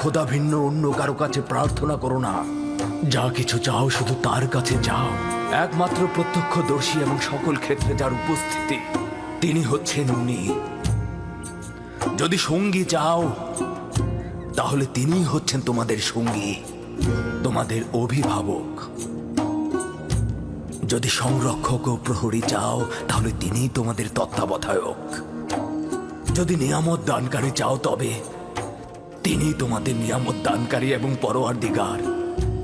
খোদা ভিন্ন অন্য কারো কাছে প্রার্থনা করো না। যা কিছু চাও শুধু তার কাছে যাও। একমাত্র প্রত্যক্ষদর্শী এবং সকল ক্ষেত্রে যার উপস্থিতি, তিনি হচ্ছেন উনি। যদি সঙ্গী চাও তাহলে তিনি হচ্ছেন তোমাদের সঙ্গী, তোমাদের অভিভাবক। যদি সংরক্ষক ও প্রহরী চাও তাহলে তিনি তোমাদের তত্ত্বাবধায়ক। যদি নিয়ামত দানকারী চাও তবে তিনি তোমাদের নিয়ামত দানকারী এবং পরওয়ারদিগার।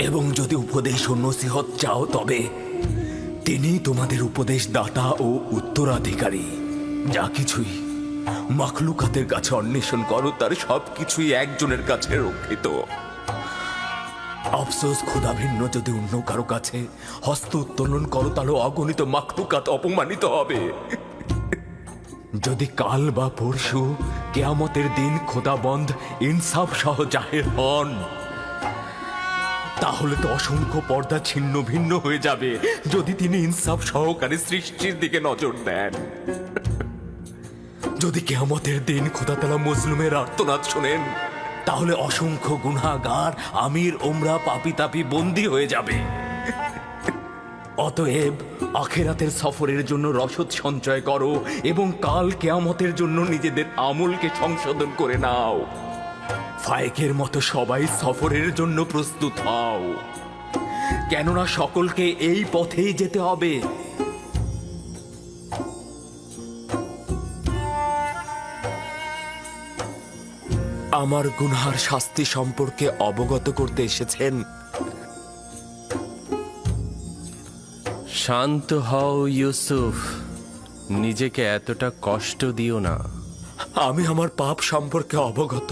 এবং যদি উপদেশ ও নসিহত চাও তবে তিনি তোমাদের উপদেশ দাতা ও উত্তরাধিকারী। যা কিছুই মাখলুকাতের কাছে অন্বেষণ করো তার সবকিছুই একজনের কাছে রক্ষিত। আফসোস, খোদা ভিন্ন যদি অন্য কারো কাছে হস্ত উত্তোলন করো তাহলে অগণিত মাখলুকাত অপমানিত হবে। যদি কাল বা পরশু কিয়ামতের দিন খোদাবন্ধ ইনসাফ সহ জাহের হন তাহলে তো অসংখ্য পর্দা ছিন্ন ভিন্ন হয়ে যাবে। যদি তিনি ইনসাফ সহকারে সৃষ্টির দিকে নজর দেন, যদি কিয়ামতের দিন খোদা তাআলা মজলুমের আর্তনাদ শোনেন তাহলে অসংখ্য গুনাহগার আমির ওমরা পাপী তাপী বন্দী হয়ে যাবে। অতএব আখিরাতের সফরের জন্য রসদ সঞ্চয় করো এবং কাল কিয়ামতের জন্য নিজেদের আমলকে সংশোধন করে নাও। ফায়েকের মতো সবাই সফরের জন্য প্রস্তুত হও, কেননা সকলকে এই পথেই যেতে হবে। আমার গুনহার শাস্তি সম্পর্কে অবগত করতে এসেছেন। শান্ত হও ইউসুফ, নিজেকে এতটা কষ্ট দিও না। আমি আমার পাপ সম্পর্কে অবগত।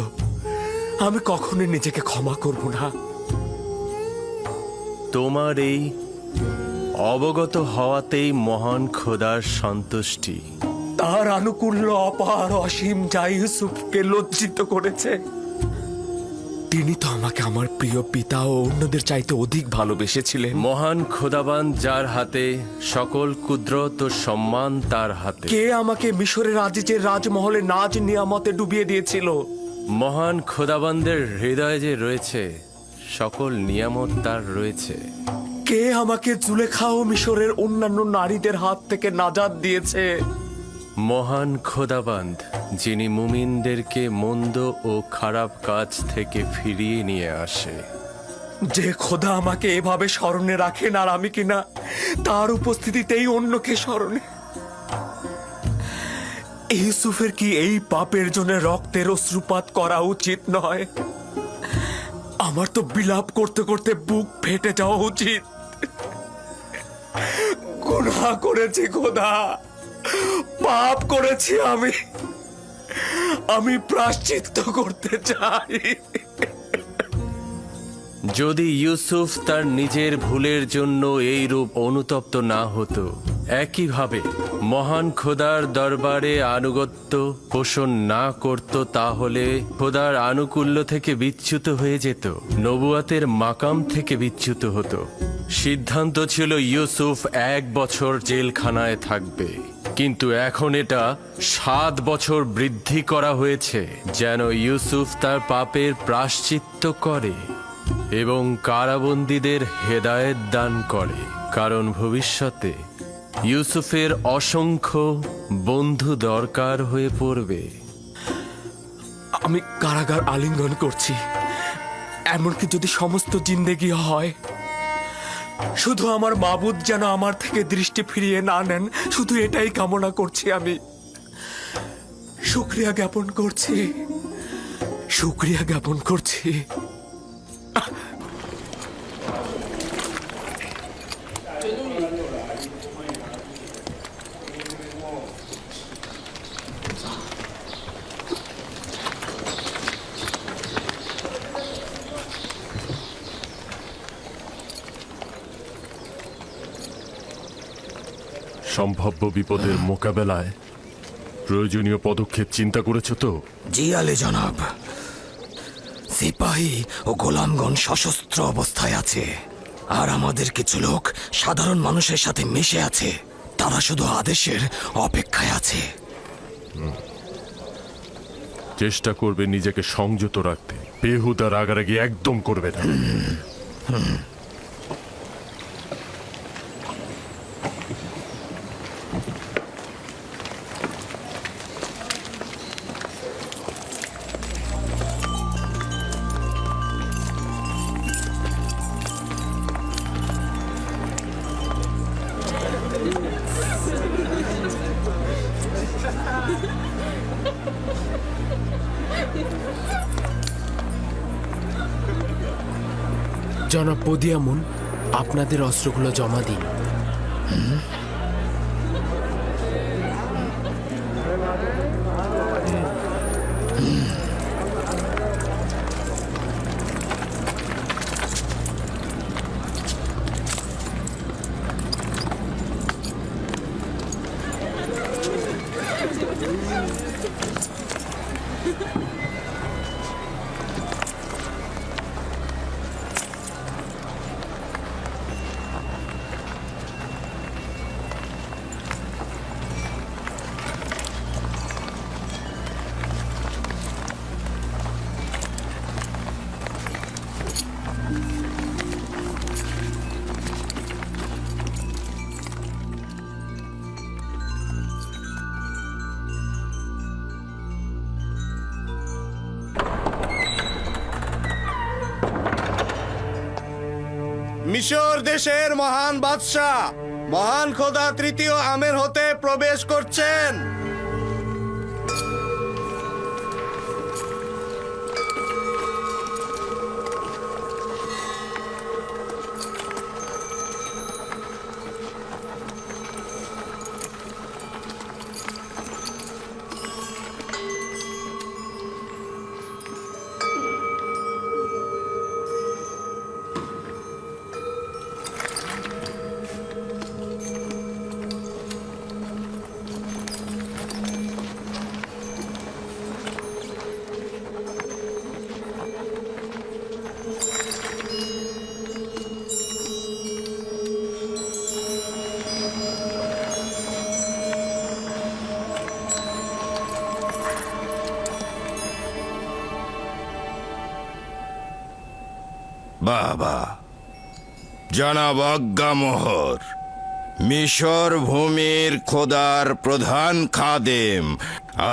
আমি কখনোই নিজেকে ক্ষমা করব না। তোমার এই অবগত হওয়াতেই মহান খোদার সন্তুষ্টি। তার আনুকূল্য অপার অসীম যা ইউসুফকে লজ্জিত করেছে। তিনি তো আমাকে আমার প্রিয় পিতা ও অন্যদের চাইতে অধিক ভালোবেসেছিলেন। মহান খোদাবান যার হাতে সকল কুদরত ও সম্মান তার হাতে। কে আমাকে মিশরের আজিজের রাজমহলে নাজ নিয়ামতে ডুবিয়ে দিয়েছিল? মহান খোদাবানদের হৃদয়ে যে রয়েছে সকল নিয়ামত তার রয়েছে। কে আমাকে জুলেখা ও মিশরের অন্যান্য নারীদের হাত থেকে নাজাত দিয়েছে? মহান খোদাবান্দ, যিনি মুমিনদেরকে মন্দ ও খারাপ কাজ থেকে ফিরিয়ে নিয়ে আসে। যে খোদা আমাকে এভাবে স্মরণে রাখেন আর আমি কিনা তার উপস্থিতিতেই অন্যকে স্মরণে। ইউসুফের কি এই পাপের জন্য রক্তের অশ্রুপাত করা উচিত নয়? আমার তো বিলাপ করতে করতে বুক ফেটে যাওয়া উচিত। গুনাহ করেছি খোদা, পাপ করেছি আমি প্রায়শ্চিত্ত করতে চাই। যদি ইউসুফ তার নিজের ভুলের জন্য এই রূপ অনুতপ্ত না হতো, একইভাবে মহান খোদার দরবারে আনুগত্য পোষণ না করত, তাহলে খোদার আনুকূল্য থেকে বিচ্যুত হয়ে যেত, নবুয়াতের মাকাম থেকে বিচ্যুত হতো। সিদ্ধান্ত ছিল ইউসুফ 1 বছর জেলখানায় থাকবে, কিন্তু এখন এটা 7 বছর বৃদ্ধি করা হয়েছে যেন ইউসুফ তার পাপের প্রায়শ্চিত্ত করে এবং কারাবন্দীদের হেদায়েত দান করে, কারণ ভবিষ্যতে ইউসুফের অসংখ্য বন্ধু দরকার হয়ে পড়বে। আমি কারাগার আলিঙ্গন করছি, এমনকি যদি সমস্ত জিন্দেগি হয়। শুধু আমার মাবুদ যেন আমার থেকে দৃষ্টি ফিরিয়ে না নেন, শুধু এটাই কামনা করছি। আমি শুকরিয়া জ্ঞাপন করছি, শুকরিয়া জ্ঞাপন করছি। সম্ভাব্য বিপদের মোকাবেলায় প্রয়োজনীয় পদক্ষেপ চিন্তা করেছো তো? জি আলে জনাব। সিপাহী ও গোলামগণ সশস্ত্র অবস্থায় আছে, আর আমাদের কিছু লোক সাধারণ মানুষের সাথে মিশে আছে। তারা শুধু আদেশের অপেক্ষায় আছে। চেষ্টা করবে নিজেকে সংযত রাখতে। বেহুদা রাগারাগি একদম করবে না। জনাব বদিয়ামুন, আপনাদের অস্ত্রগুলো জমা দিন। মিশর দেশের মহান বাদশাহ মহান খোদা তৃতীয় আমের হতে প্রবেশ করছেন। বাবা জনাব আজ্ঞামোহর, মিশর ভূমির খোদার প্রধান খাদেম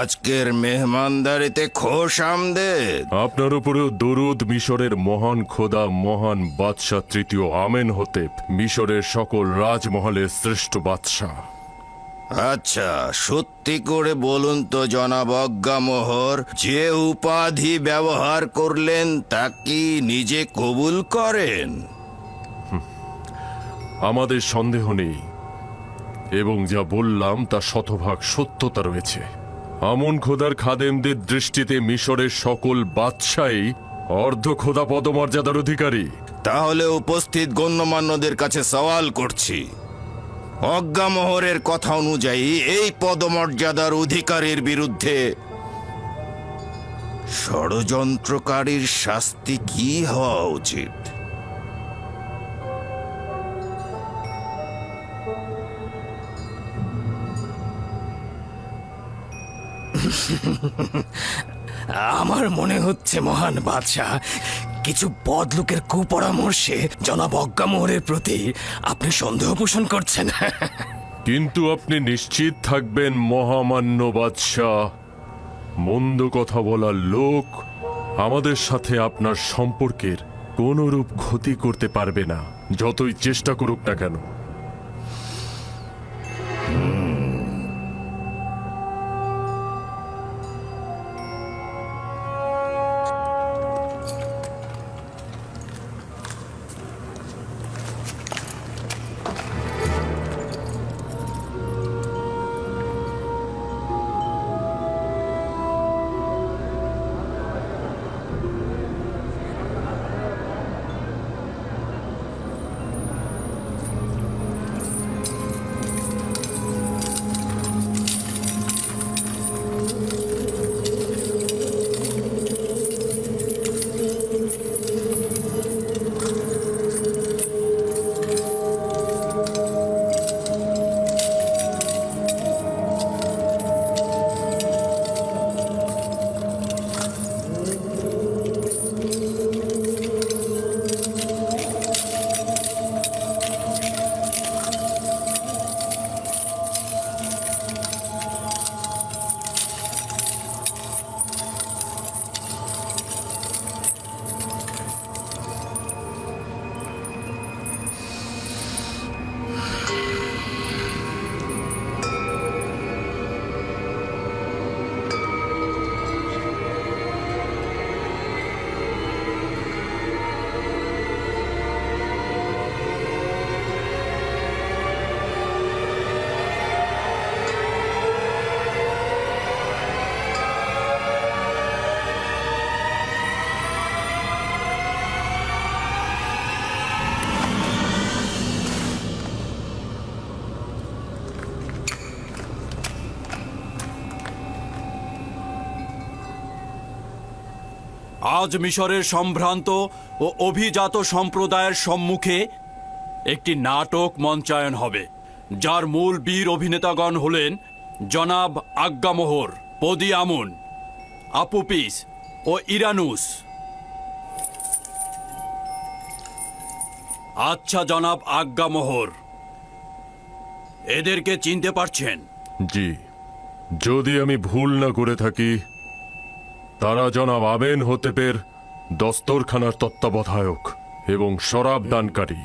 আজকের মেহমানদারিতে খোশ আমদেদ। আপনার উপরেও দরুদ মিশরের মহান খোদা মহান বাদশাহ তৃতীয় আমেন হতেপ, মিশরের সকল রাজমহলের শ্রেষ্ঠ বাদশাহ। আচ্ছা, সত্যি করে বলুন তো জনাব আজ্ঞামোহর, যে উপাধি ব্যবহার করলেন তা কি নিজে কবুল করেন? আমাদের সন্দেহ নেই, এবং যা বললাম তা শতভাগ সত্যতা রয়েছে। আমন খোদার খাদেমদের দৃষ্টিতে মিশরের সকল বাদশাহই অর্ধ খোদা পদমর্যাদার অধিকারী। তাহলে উপস্থিত গণ্যমান্যদের কাছে সওয়াল করছি, অজ্ঞামোহরের কথা অনুযায়ী এই পদমর্যাদার অধিকারীর বিরুদ্ধে ষড়যন্ত্রকারীর শাস্তি কি হওয়া উচিত? আমার মনে হচ্ছে মহান বাদশাহ, কিছু বদলোকের কুপরামর্শে জনাব অজ্ঞামোহরের প্রতি আপনি সন্দেহ পোষণ করছেন। কিন্তু আপনি নিশ্চিত থাকবেন মহামান্য বাদশাহ, মন্দ কথা বলার লোক আমাদের সাথে আপনার সম্পর্কের কোনরূপ ক্ষতি করতে পারবে না, যতই চেষ্টা করুক না কেন। আজ মিশরের সম্ভ্রান্ত ও অভিজাত সম্প্রদায়ের সম্মুখে একটি নাটক মঞ্চায়ন হবে, যার মূল বীর অভিনেতাগণ হলেন জনাব আজ্ঞামোহর, পদিয়ামুন, আপুপিস ও ইরানুস। আচ্ছা জনাব আজ্ঞামোহর, এদেরকে চিনতে পারছেন? জি, যদি আমি ভুল না করে থাকি, তারা জনাব আমেন হতেপের দস্তরখানার তত্ত্বাবধায়ক এবং শরাব দানকারী।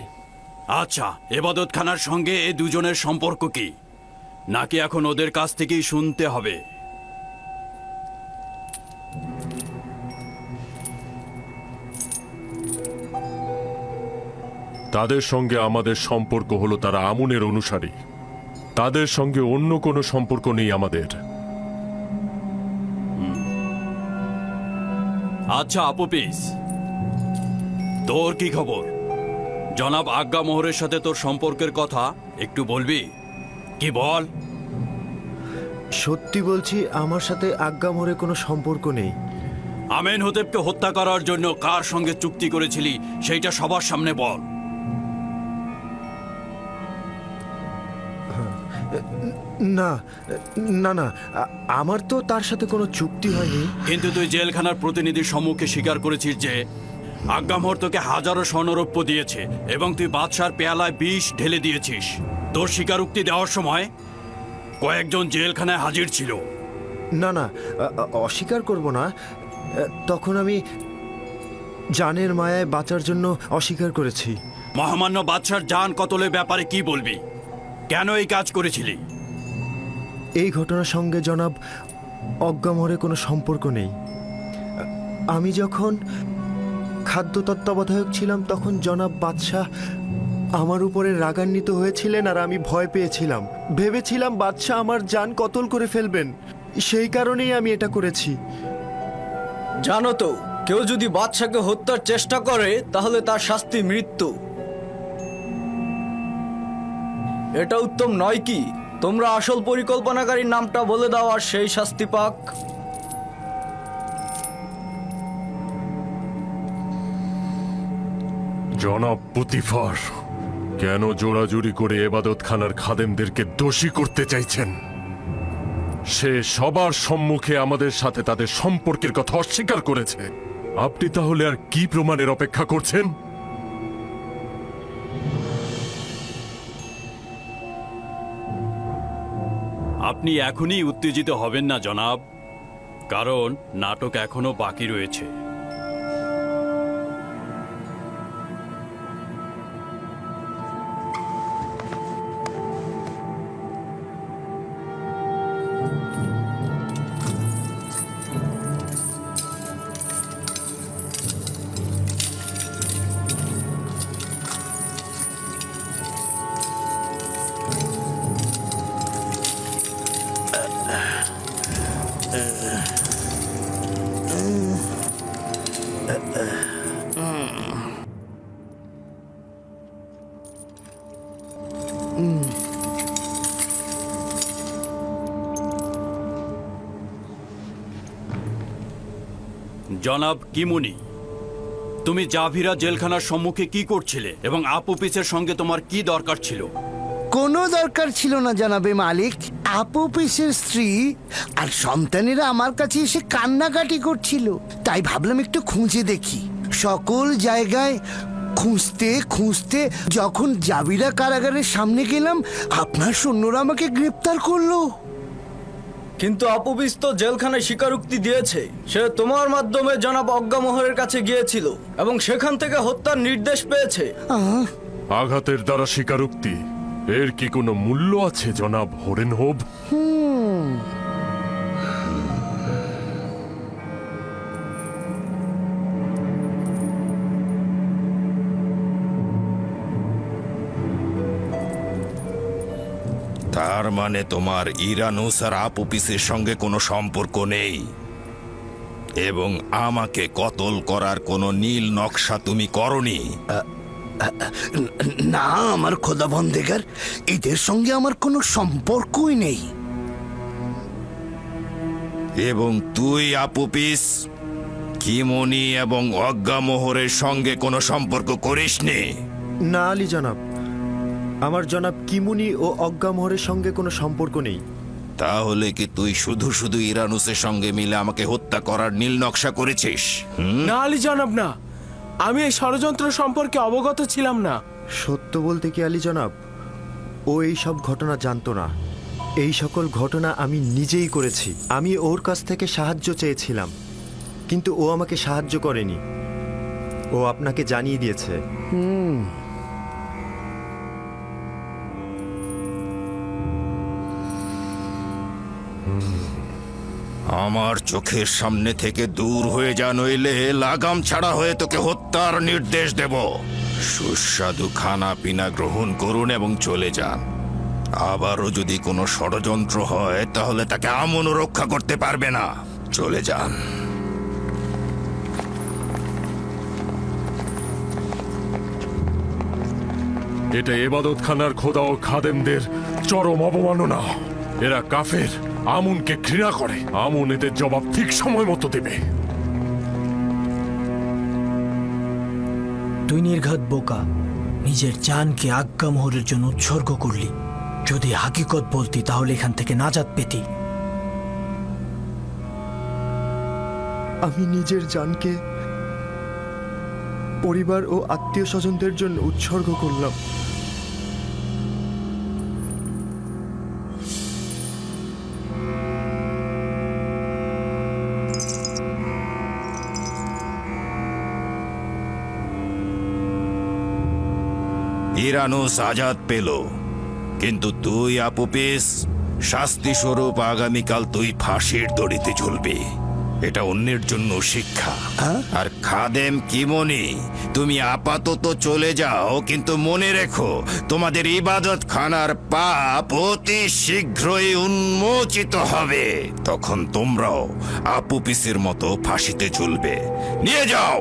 আচ্ছা, এবাদতখানার সঙ্গে এই দুজনের সম্পর্ক কি, নাকি এখন ওদের কাছ থেকেই শুনতে হবে? তাদের সঙ্গে আমাদের সম্পর্ক হলো তারা আমুনের অনুসারী। তাদের সঙ্গে অন্য কোনো সম্পর্ক নেই আমাদের। আচ্ছা আপুপিস, তোর কি খবর? জনাব আজ্ঞামোহরের সাথে তোর সম্পর্কের কথা একটু বলবি? কি বল? সত্যি বলছি, আমার সাথে আজ্ঞামোহরের কোনো সম্পর্ক নেই। আমেন হতেবকে হত্যা করার জন্য কার সঙ্গে চুক্তি করেছিলি সেইটা সবার সামনে বল। না না না, আমার তো তার সাথে কোনো চুক্তি হয়নি। কিন্তু তুই জেলখানার প্রতিনিধির সম্মুখে স্বীকার করেছিস যে আজ্ঞামোহর তোকে হাজারো স্বর্ণরৌপ্য দিয়েছে এবং তুই বাদশার পেয়ালায় বিষ ঢেলে দিয়েছিস। তোর স্বীকারোক্তি দেওয়ার সময় কয়েকজন জেলখানায় হাজির ছিল। না না, অস্বীকার করব না। তখন আমি জানের মায়ায় বাঁচার জন্য অস্বীকার করেছি। মহামান্য বাদশার জান কতলের ব্যাপারে কি বলবি? কেন এই কাজ করেছিলি? এই ঘটনার সঙ্গে জনাব আজ্ঞামোহরের কোনো সম্পর্ক নেই। আমি যখন খাদ্য তত্ত্বাবধায়ক ছিলাম তখন জনাব বাদশাহ আমার উপরে রাগান্বিত হয়েছিলেন আর আমি ভয় পেয়েছিলাম। ভেবেছিলাম বাদশাহ আমার জান কতল করে ফেলবেন, সেই কারণেই আমি এটা করেছি। জানো তো, কেউ যদি বাদশাকে হত্যার চেষ্টা করে তাহলে তার শাস্তি মৃত্যু। এটা উত্তম নয় কি? তোমরা আসল পরিকল্পনাকারীর নামটা বলে দাও আর সেই শাস্তি পাক। জনাব পুতিফার, কেন জোরাজুরি করে এবাদতখানার খাদেমদেরকে দোষী করতে চাইছেন? সে সবার সম্মুখে আমাদের সাথে তাদের সম্পর্কের কথা অস্বীকার করেছে। আপনি তাহলে আর কি প্রমাণের অপেক্ষা করছেন? আপনি এখনই উত্তেজিত হবেন না জনাব, কারণ নাটক এখনো বাকি রয়েছে। জনাব কিমুনি, তুমি জাভিরা জেলখানার সম্মুখে কি করছিলে এবং আপুপিসের সঙ্গে তোমার কি দরকার ছিল? কোনো দরকার ছিল না জনাবে মালিক। আপুপিসের স্ত্রী আর সন্তানেরা আমার কাছে এসে কান্নাকাটি করছিল, তাই ভাবলাম একটু খুঁজে দেখি। সকল জায়গায় খুঁজতে খুঁজতে যখন জাভিরা কারাগারের সামনে গেলাম, আপনার সৈন্যরা আমাকে গ্রেপ্তার করলো। কিন্তু আপুবিস তো জেলখানায় স্বীকারোক্তি দিয়েছে সে তোমার মাধ্যমে জনাব আজ্ঞামোহরের কাছে গিয়েছিল এবং সেখান থেকে হত্যার নির্দেশ পেয়েছে। আঘাতের দ্বারা স্বীকারোক্তি, এর কি কোনো মূল্য আছে জনাব হরেনহোভ? তার মানে তোমার ইরানুস আর আপুপিসের সঙ্গে কোনো সম্পর্ক নেই এবং আমাকে কতল করার কোনো নীল নকশা তুমি করনি। না আমার খোদা বন্দেগার, এদের সঙ্গে আমার কোনো সম্পর্কই নেই। এবং তুই আপুপিস কিমনি এবং অজ্ঞামোহরের সঙ্গে কোনো সম্পর্ক করিসনি? না আলী জনাব, আমার জনাব কিমুনি ও অজ্ঞামোহরের সঙ্গে কোনো সম্পর্ক নেই। তাহলে কি তুই শুধু শুধু ইরানুসের সঙ্গে মিলে আমাকে হত্যা করার নীল নকশা করেছিস? না আলী জনাব না, আমি এই ষড়যন্ত্র সম্পর্কে অবগত ছিলাম না। সত্য বলতে কি আলী জনাব, ও এই সব ঘটনা জানতো না। এই সকল ঘটনা আমি নিজেই করেছি। আমি ওর কাছ থেকে সাহায্য চেয়েছিলাম, কিন্তু ও আমাকে সাহায্য করেনি। ও আপনাকে জানিয়ে দিয়েছে। আমার চোখের সামনে থেকে দূর হয়ে যা, নইলে লাগাম ছাড়া হয়ে তোকে হত্যার নির্দেশ দেব। সুস্বাদু খানা পিনা গ্রহণ করুন এবং চলে যান। আবারও যদি কোনো ষড়যন্ত্র হয় তাহলে তাকে আমনও রক্ষা করতে পারবে না। চলে যান। এটা এবাদতখানার খোদা ও খাদেমদের চরম অবমাননা। এরা কাফের, আমুনকে ঘৃণা করে। আমুন এদের জবাব ঠিক সময় মতো দেবে। তুই নির্ঘাত বোকা, নিজের জানকে আজ্ঞামোহরের জন্য উৎসর্গ করলি। যদি হাকিকত বলতি তাহলে এখান থেকে নাজাত পেতি। আমি নিজের জানকে পরিবার ও আত্মীয় স্বজনদের জন্য উৎসর্গ করলাম। ইরানুস আজাদ পেল, কিন্তু তুই আপুপিস, শাস্তি স্বরূপ আগামীকাল তুই ফাঁসির দড়িতে ঝুলবি। এটা অন্যের জন্য শিক্ষা। আর খাদেম কিমনি, তুমি আপাতত চলে যাও, কিন্তু মনে রেখো তোমাদের ইবাদত খানার পাপ অতি শীঘ্রই উন্মোচিত হবে। তখন তোমরাও আপুপিসের মতো ফাঁসিতে ঝুলবে। নিয়ে যাও।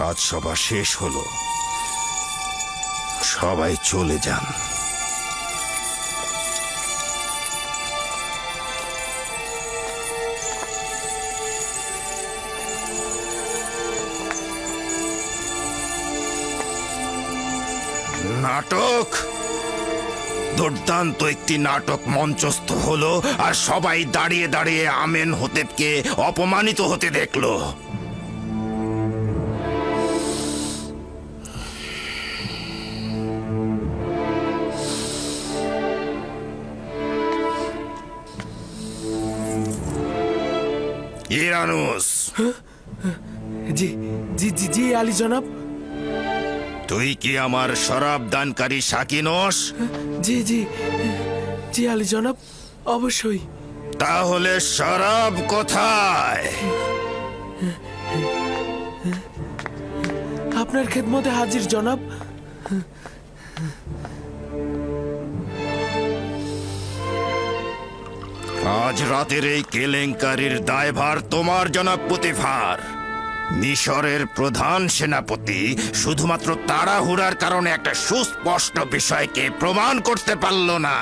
রাজসভা শেষ হলো, সবাই চলে যান। নাটক, দুর্দান্ত একটি নাটক মঞ্চস্থ হলো, আর সবাই দাঁড়িয়ে দাঁড়িয়ে আমেন হোতেবকে অপমানিত হতে দেখলো। ইরানুস, জি জি জি জি আলী জনাব। তুই কি আমার শরাব দানকারী সাকি নস? জি জি জি আলী জনাব, অবশ্যই। তাহলে শরাব কোথায়? আপনার খেদমতে হাজির জনাব। আজ রাতের এই কেলেঙ্কারির দায়ভার তোমার, জনাব পুতিফার। মিশরের প্রধান সেনাপতি শুধুমাত্র তাড়াহুড়ার কারণে একটা সুস্পষ্ট বিষয়কে প্রমাণ করতে পারল না।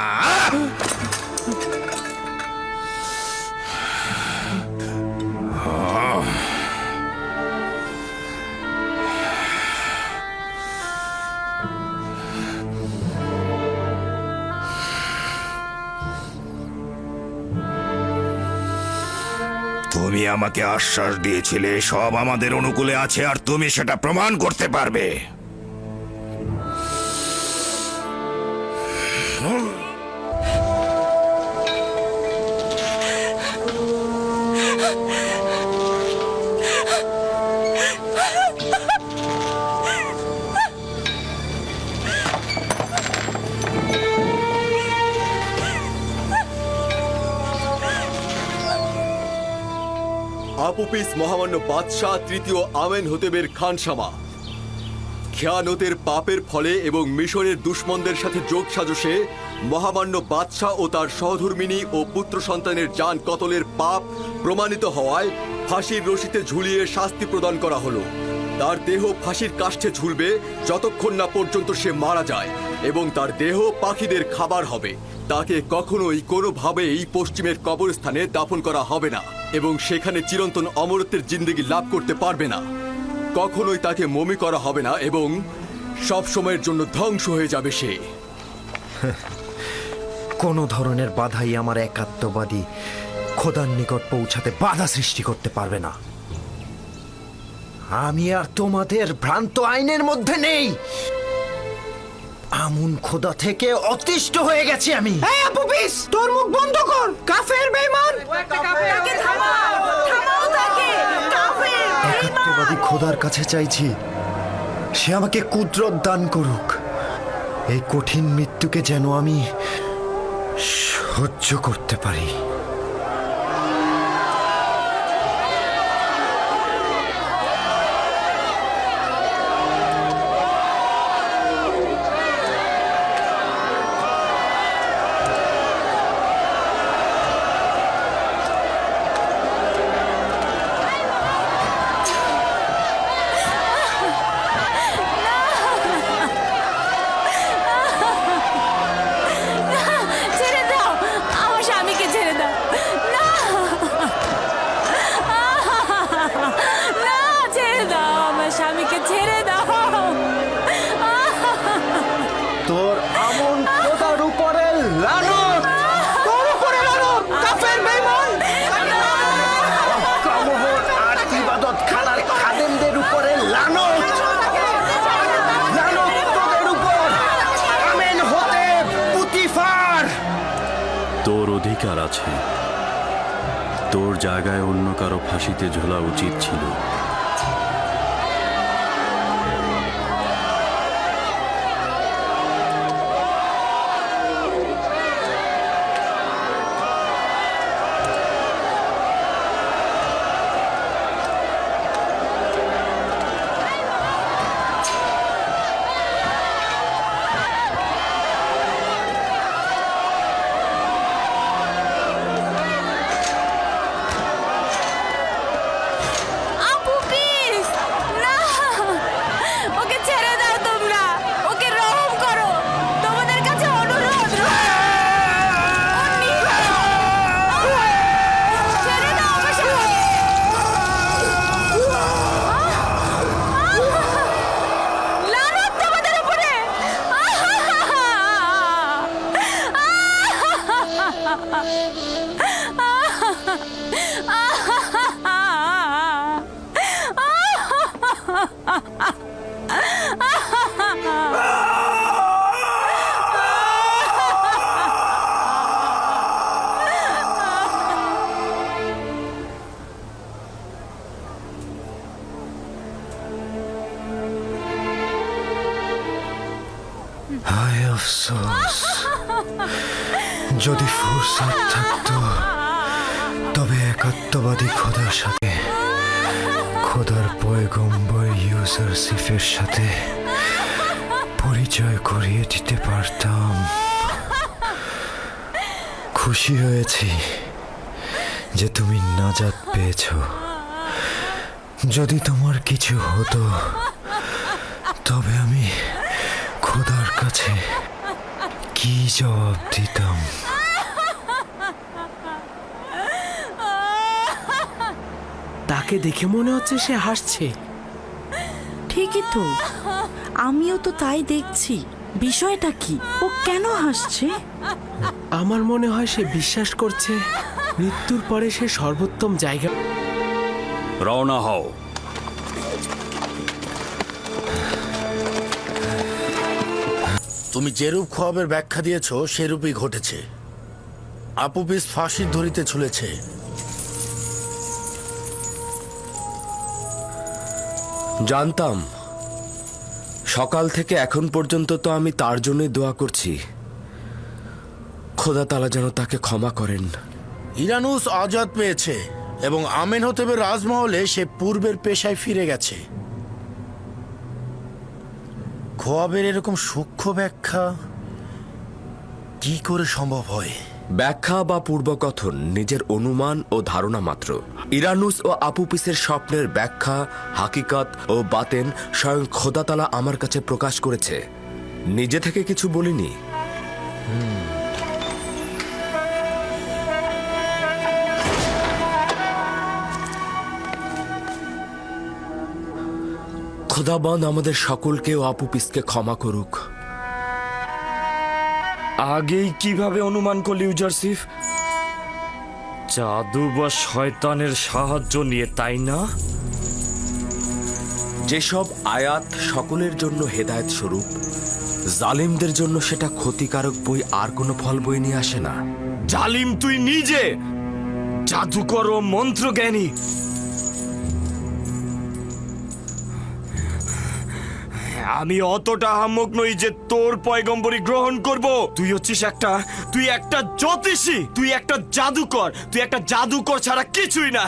তুমি আমাকে আশ্বাস দিয়েছিলে সব আমাদের অনুকূলে আছে, আর তুমি সেটা প্রমাণ করতে পারবে। আপুপিস মহামান্য বাদশাহ তৃতীয় আমেন হোতেবের খানসামা। খেয়ানতের পাপের ফলে এবং মিশরের দুশ্মনদের সাথে যোগ সাজসে মহামান্য বাদশাহ ও তার সহধর্মিনী ও পুত্র সন্তানের জান কতলের পাপ প্রমাণিত হওয়ায় ফাঁসির রশিতে ঝুলিয়ে শাস্তি প্রদান করা হলো। তার দেহ ফাঁসির কাষ্ঠে ঝুলবে যতক্ষণ না পর্যন্ত সে মারা যায়, এবং তার দেহ পাখিদের খাবার হবে। তাকে কখনোই কোনোভাবেই পশ্চিমের কবরস্থানে দাফন করা হবে না, এবং সেখানে চিরন্তন অমরত্বের জিন্দেগি লাভ করতে পারবে না। কখনোই তাকে মমি করা হবে না, এবং সব সময়ের জন্য ধ্বংস হয়ে যাবে সে। কোনো ধরনের বাধাই আমার একাত্মবাদী খোদার নিকট পৌঁছাতে বাধা সৃষ্টি করতে পারবে না। আমি আর তোমাদের ভ্রান্ত আইনের মধ্যে নেই। আমুন খোদা থেকে অতিষ্ঠ হয়ে গেছি আমি। এই আপুপিস, তোর মুখ বন্ধ কর, কাফের বেঈমান। একাত্মবাদী খোদার কাছে চাইছি সে আমাকে কুদরত দান করুক। এই কঠিন মৃত্যুকে যেন আমি সহ্য করতে পারি। ছেড়ে দাও, আমার স্বামীকে ছেড়ে দাও। না না, ছেড়ে দাও, আমার স্বামীকে ছেড়ে দাও। তোর আমন খোদার উপরে লানত, তোর উপরে লানত, কাফের বেঈমান। কামহর আর ইবাদত খানার খাদেমদের উপরে লানত, লানত তোদের উপর। আমেন হতে পুতিফার। তোর অধিকার আছে, তোর জায়গায় অন্য কারো ফাঁসিতে ঝোলা উচিত ছিল। আপু প্লিজ, না, ওকে ছেড়ে দাও, তোমরা ওকে রহম করো, তোমাদের কাছে অনুরোধ। ছেড়ে দাও আমার স্বামী। লানত তোমাদের উপরে। হায় আফসোস, যদি ফুরসত থাকতো তবে একাত্মবাদী খোদার সাথে, খোদার পয়গম্বর ইউসুফের সাথে পরিচয় করিয়ে দিতে পারতাম। খুশি হয়েছি যে তুমি নাজাত পেয়েছ। যদি তোমার কিছু হতো তবে আমি খোদার কাছে কি জবাব দিতাম? তাকে দেখে মনে হচ্ছে সে হাসছে। ঠিকই তো, আমিও তো তাই দেখছি। বিষয়টা কি, ও কেন হাসছে? আমার মনে হয় সে বিশ্বাস করছে মৃত্যুর পরে সে সর্বোত্তম জায়গা। রওনা হও। তুমি যেরূপ খোয়াবের ব্যাখ্যা দিয়েছ সেরূপই ঘটেছে। আপুপিস ফাঁসির ধরিতে ঝুলেছে। জানতাম। সকাল থেকে এখন পর্যন্ত তো আমি তার জন্যই দোয়া করছি। খোদা তাআলা যেন তাকে ক্ষমা করেন। ইরানুস আজাদ পেয়েছে এবং আমেনহতেবের রাজমহলে সে পূর্বের পেশায় ফিরে গেছে। খোয়াবের এরকম সূক্ষ্ম ব্যাখ্যা কি করে সম্ভব হয়? ব্যাখ্যা বা পূর্বকথন নিজের অনুমান ও ধারণা মাত্র। ইরানুস ও আপুপিসের স্বপ্নের ব্যাখ্যা, হাকিকত ও বাতেন স্বয়ং খোদাতালা আমার কাছে প্রকাশ করেছে, নিজে থেকে কিছু বলিনি। খোদাবন্দ আমাদের সকলকে ও আপুপিসকে ক্ষমা করুক। আগেই কিভাবে অনুমান করলি ইউজারসিফ? জাদু বা শয়তানের সাহায্য নিয়ে, তাই না? যেসব আয়াত সকলের জন্য হেদায়েত স্বরূপ, জালিমদের জন্য সেটা ক্ষতিকারক বই আর কোনো ফল বই নিয়ে আসে না। জালিম তুই নিজে, জাদুকর ও মন্ত্রজ্ঞানী। আমি অতটা আহাম্মক নই যে তোর পয়গম্বরী গ্রহণ করব। তুই একটা জ্যোতিষী, তুই একটা জাদুকর ছাড়া কিছুই না।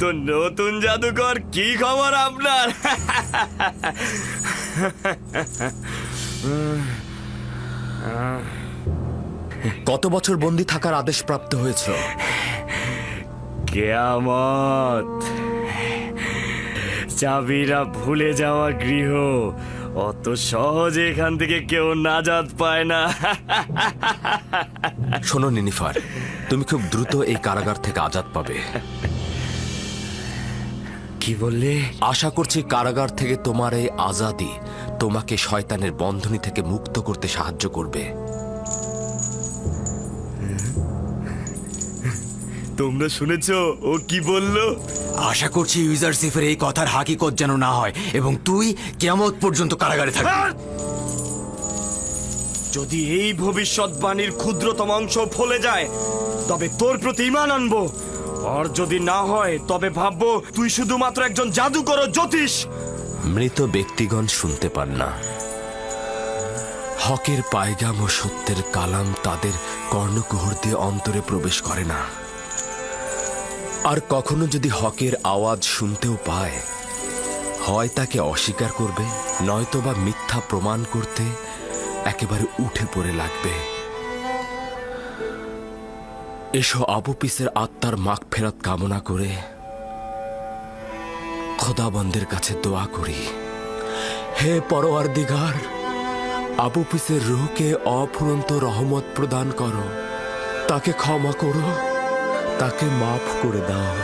তো নতুন জাদুকর, কি খবর আপনার? কত বছর বন্দী থাকার আদেশ প্রাপ্ত হয়েছে? কেয়ামত। চাবিরা ভুলে যাওয়া গৃহ, অত সহজে এখান থেকে কেউ নাজাত পায় না। শোনো নিনিফার, তুমি খুব দ্রুত এই কারাগার থেকে আজাদ পাবে। কি বললে? আশা করছি কারাগার থেকে তোমার এই আজাদি তোমাকে শয়তানের বন্ধনী থেকে মুক্ত করতে সাহায্য করবে। তোমরা শুনেছো ও কি বললো? আশা করছি ইউজারসিফের এই কথার হাকিকত যেন না হয় এবং তুই কিয়ামত পর্যন্ত কারাগারে থাকবি। যদি এই ভবিষ্যৎবাণীর ক্ষুদ্রতম অংশ ফলে যায় তবে তোর প্রতি ঈমান আনবো, আর যদি না হয় তবে ভাববো তুই শুধুমাত্র একজন জাদুকর ও জ্যোতিষ। মৃত ব্যক্তিগণ শুনতে পান না। হকের পায়গাম ও সত্যের কালাম তাদের কর্ণকুহর দিয়ে অন্তরে প্রবেশ করে না। আর কখনো যদি হকের আওয়াজ শুনতেও পায়, হয় তাকে অস্বীকার করবে, নয়তোবা মিথ্যা প্রমাণ করতে একেবারে উঠে পড়ে লাগবে। এসো আপুপিসের আত্মার মাগফিরাত কামনা করে খোদাবন্দের কাছে দোয়া করি। হে পরওয়ারদিগার, আপুপিসের রূহকে অফুরন্ত রহমত প্রদান করো, তাকে ক্ষমা করো, তাকে মাফ করে দাও।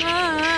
Ah!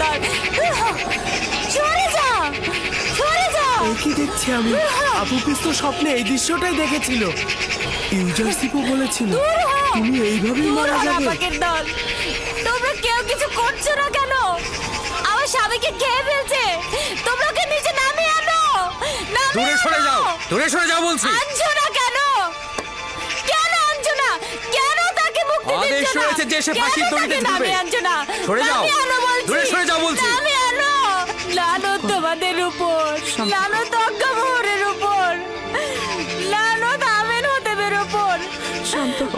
গড সরে যা সরে যা এই কি দেখছি আমি? আপুপিস তো স্বপ্নে এই দৃশ্যটাই দেখেছিল। ইউজারশিপও বলেছিল তুমি এইভাবেই মারা যাবে। পাকের দল তোমরা কেউ কিছু করছো না কেন? আমার স্বামীকে খেয়ে ফেলছে। তোমরা ওকে নিচে নামিয়ে আনো। দূরে সরে যাও, দূরে সরে যাও বলছি। আনছো না কেন? কেন আনছো না? কেন তাকে মুক্তি দিচ্ছ না? আদেশ রয়েছে যে সে ফাঁসির কেন দড়িতে তাকে ঝুলবে। নামিয়ে আনছো না? সরে যাও। নামিয়ে আনো বলছি। দূরে সরে যাও বলছি। নামিয়ে আনো। লানত তোমাদের উপর, লানত অজ্ঞামোহরের উপর, লানত আমেন হতেবের উপর,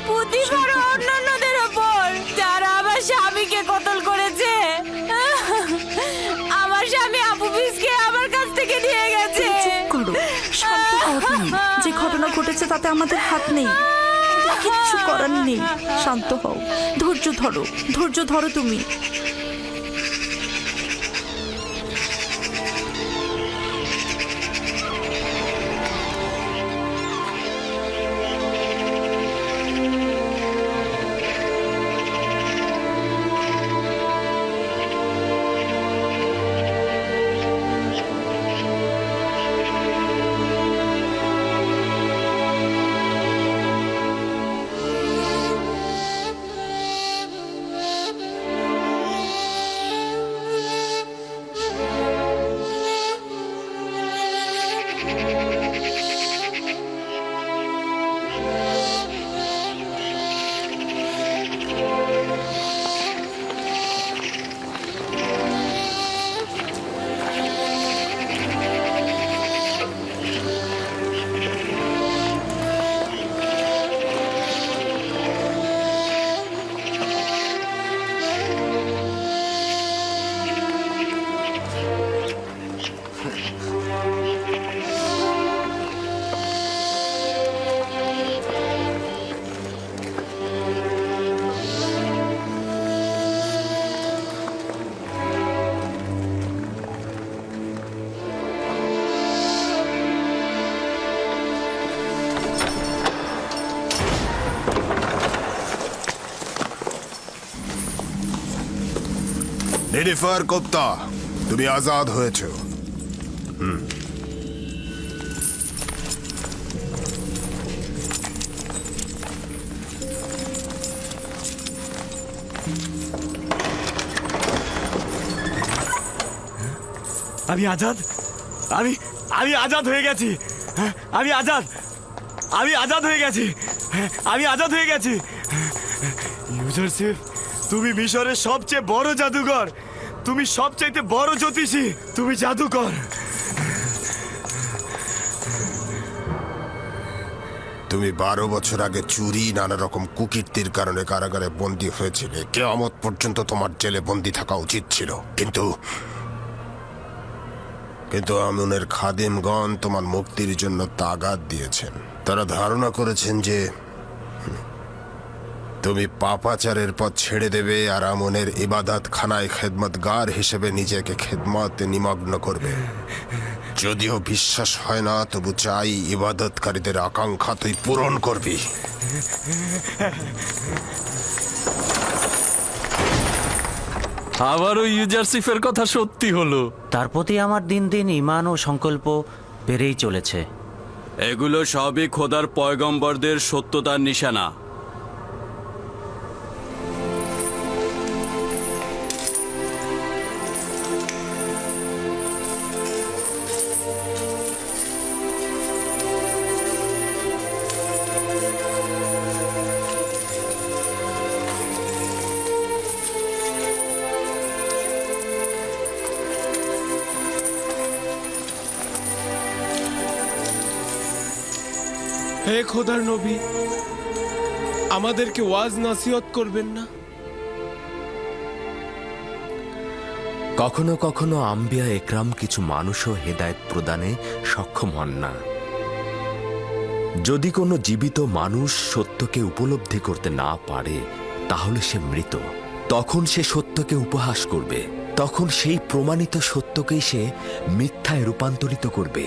পুঁথিপড়া অন্যান্যদের উপর যারা আমার স্বামীকে কতল করেছে। আমার স্বামী আপুপিসকে আমার কাছ থেকে নিয়ে গেছে। করো, শান্ত হও তুমি। যে ঘটনা ঘটেছে তাতে আমাদের হাত নেই, আমাদের কিচ্ছু করার নেই। শান্ত হও, ধৈর্য ধরো তুমি। নিনিফার কোপ্তা, তুমি আজাদ হয়েছ। আমি আজাদ, আমি আজাদ হয়ে গেছি। আমি আজাদ হয়ে গেছি। আমি আজাদ হয়ে গেছি। ইউজারশিপ, তুমি মিশরের সবচেয়ে বড় জাদুকর, তুমি সবচাইতে বড় জ্যোতিষী, তুমি জাদুকর। তুমি 12 বছর আগে চুরি, নানা রকম কুকীর্তির কারণে কারাগারে বন্দী হয়েছিলে। কিয়ামত পর্যন্ত তোমার জেলে বন্দী থাকা উচিত ছিল, কিন্তু আমুনের খাদেমগণ তোমার মুক্তির জন্য তাগাদ দিয়েছেন। তারা ধারণা করেছেন যে তুমি পাপাচারের পথ ছেড়ে দেবে আর আমনের ইবাদত খানায় খেদমতগার হিসেবে নিজেকে খেদমতে নিমগ্ন করবে। যদিও বিশ্বাস হয় না, তবু চাই ইবাদতকারীদের আকাঙ্ক্ষা তুই পূরণ করবি। আবারও ইউজারশিপের কথা সত্যি হলো। তার প্রতি আমার দিন দিন ঈমান ও সংকল্প বেড়েই চলেছে। এগুলো সবই খোদার পয়গম্বরদের সত্যতার নিশানা। হে খোদার নবী, আমাদেরকে ওয়াজ নাসিহত করবেন না? কখনো কখনো আম্বিয়া একরাম কিছু মানুষও হেদায়েত প্রদানে সক্ষম হন না। যদি কোনো জীবিত মানুষ সত্যকে উপলব্ধি করতে না পারে, তাহলে সে মৃত। তখন সে সত্যকে উপহাস করবে, তখন সেই প্রমাণিত সত্যকেই সে মিথ্যায় রূপান্তরিত করবে।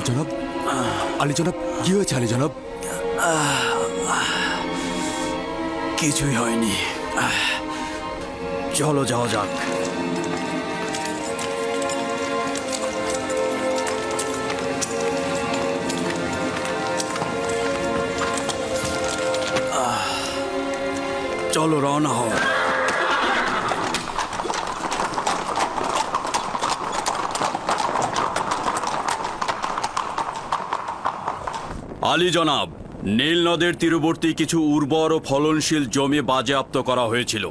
জনাব, আলী জনাব, কি হয়েছে আলী জনাব? কিছুই হয়নি। চলো যাওয়া যাক। চলো রওনা হও। আলী জনাব, নীল নদের তীরবর্তী কিছু উর্বর ও ফলনশীল জমি বাজেয়াপ্ত করা হয়েছিল।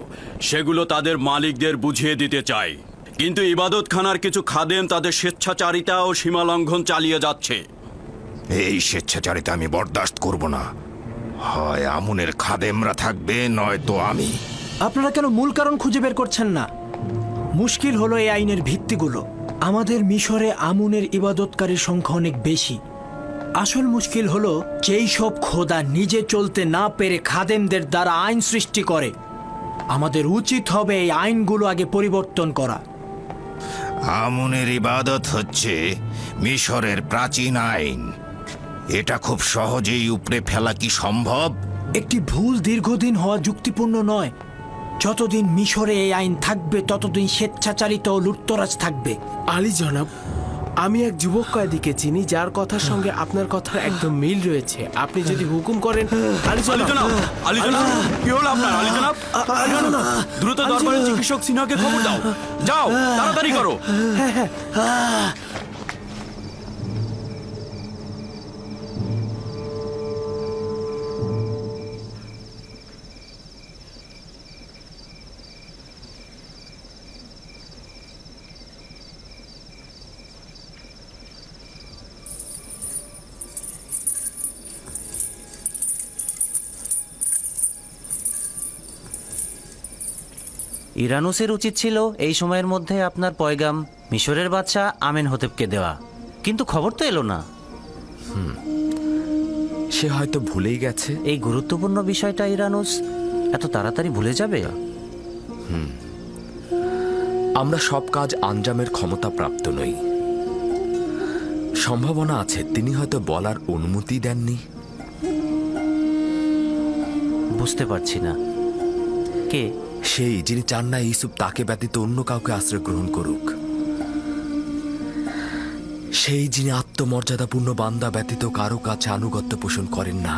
সেগুলো তাদের মালিকদের বুঝিয়ে দিতে চাই, কিন্তু ইবাদতখানার কিছু খাদেম তাদের স্বেচ্ছাচারিতা ও সীমালঙ্ঘন চালিয়ে যাচ্ছে। এই স্বেচ্ছাচারিতা আমি বরদাস্ত করব না। হয় আমুনের খাদেমরা থাকবে, নয়তো আমি। আপনারা কেন মূল কারণ খুঁজে বের করছেন না? মুশকিল হলো এই আইনের ভিত্তিগুলো। আমাদের মিশরে আমুনের ইবাদতকারীর সংখ্যা অনেক বেশি। আসল মুশকিল হলো যেই সব খোদা নিজে চলতে না পেরে খাদেমদের দ্বারা আইন সৃষ্টি করে। আমাদের উচিত হবে এই আইনগুলো আগে পরিবর্তন করা। আমুনের ইবাদত হচ্ছে মিশরের প্রাচীন আইন। এটা খুব সহজেই উপড়ে ফেলা কি সম্ভব? একটি ভুল দীর্ঘদিন হওয়া যুক্তিপূর্ণ নয়। যতদিন মিশরে এই আইন থাকবে ততদিন স্বেচ্ছাচারিতা ও লুটতরাজ থাকবে। আলী জনাব, আমি এক যুবক কয়েদিকে চিনি যার কথার সঙ্গে আপনার কথার একদম মিল রয়েছে। আপনি যদি হুকুম করেন। আলী জনাব, আলী জনাব, কি হলো আপনার? আলী জনাব, দ্রুত দরবারের চিকিৎসক সিনহাকে খবর দাও। যাও, তাড়াতাড়ি করো। ইরানুসের উচিত ছিল এই সময়ের মধ্যে আপনার পয়গাম মিশরের বাদশা আমেনহোতেপকে দেওয়া, কিন্তু খবর তো এলো না। সে হয়তো ভুলেই গেছে। এই গুরুত্বপূর্ণ বিষয়টা ইরানুস এত তাড়াতাড়ি ভুলে যাবে? আমরা সব কাজ আঞ্জামের ক্ষমতা প্রাপ্ত নই। সম্ভাবনা আছে তিনি হয়তো বলার অনুমতি দেননি। বুঝতে পারছি না, কে সেই যিনি চান না ইউসুফ তাকে ব্যতীত অন্য কাউকে আশ্রয় গ্রহণ করুক। সেই যিনি আত্মমর্যাদাপূর্ণ বান্দা ব্যতীত কারো কাছে আনুগত্য পোষণ করেন না।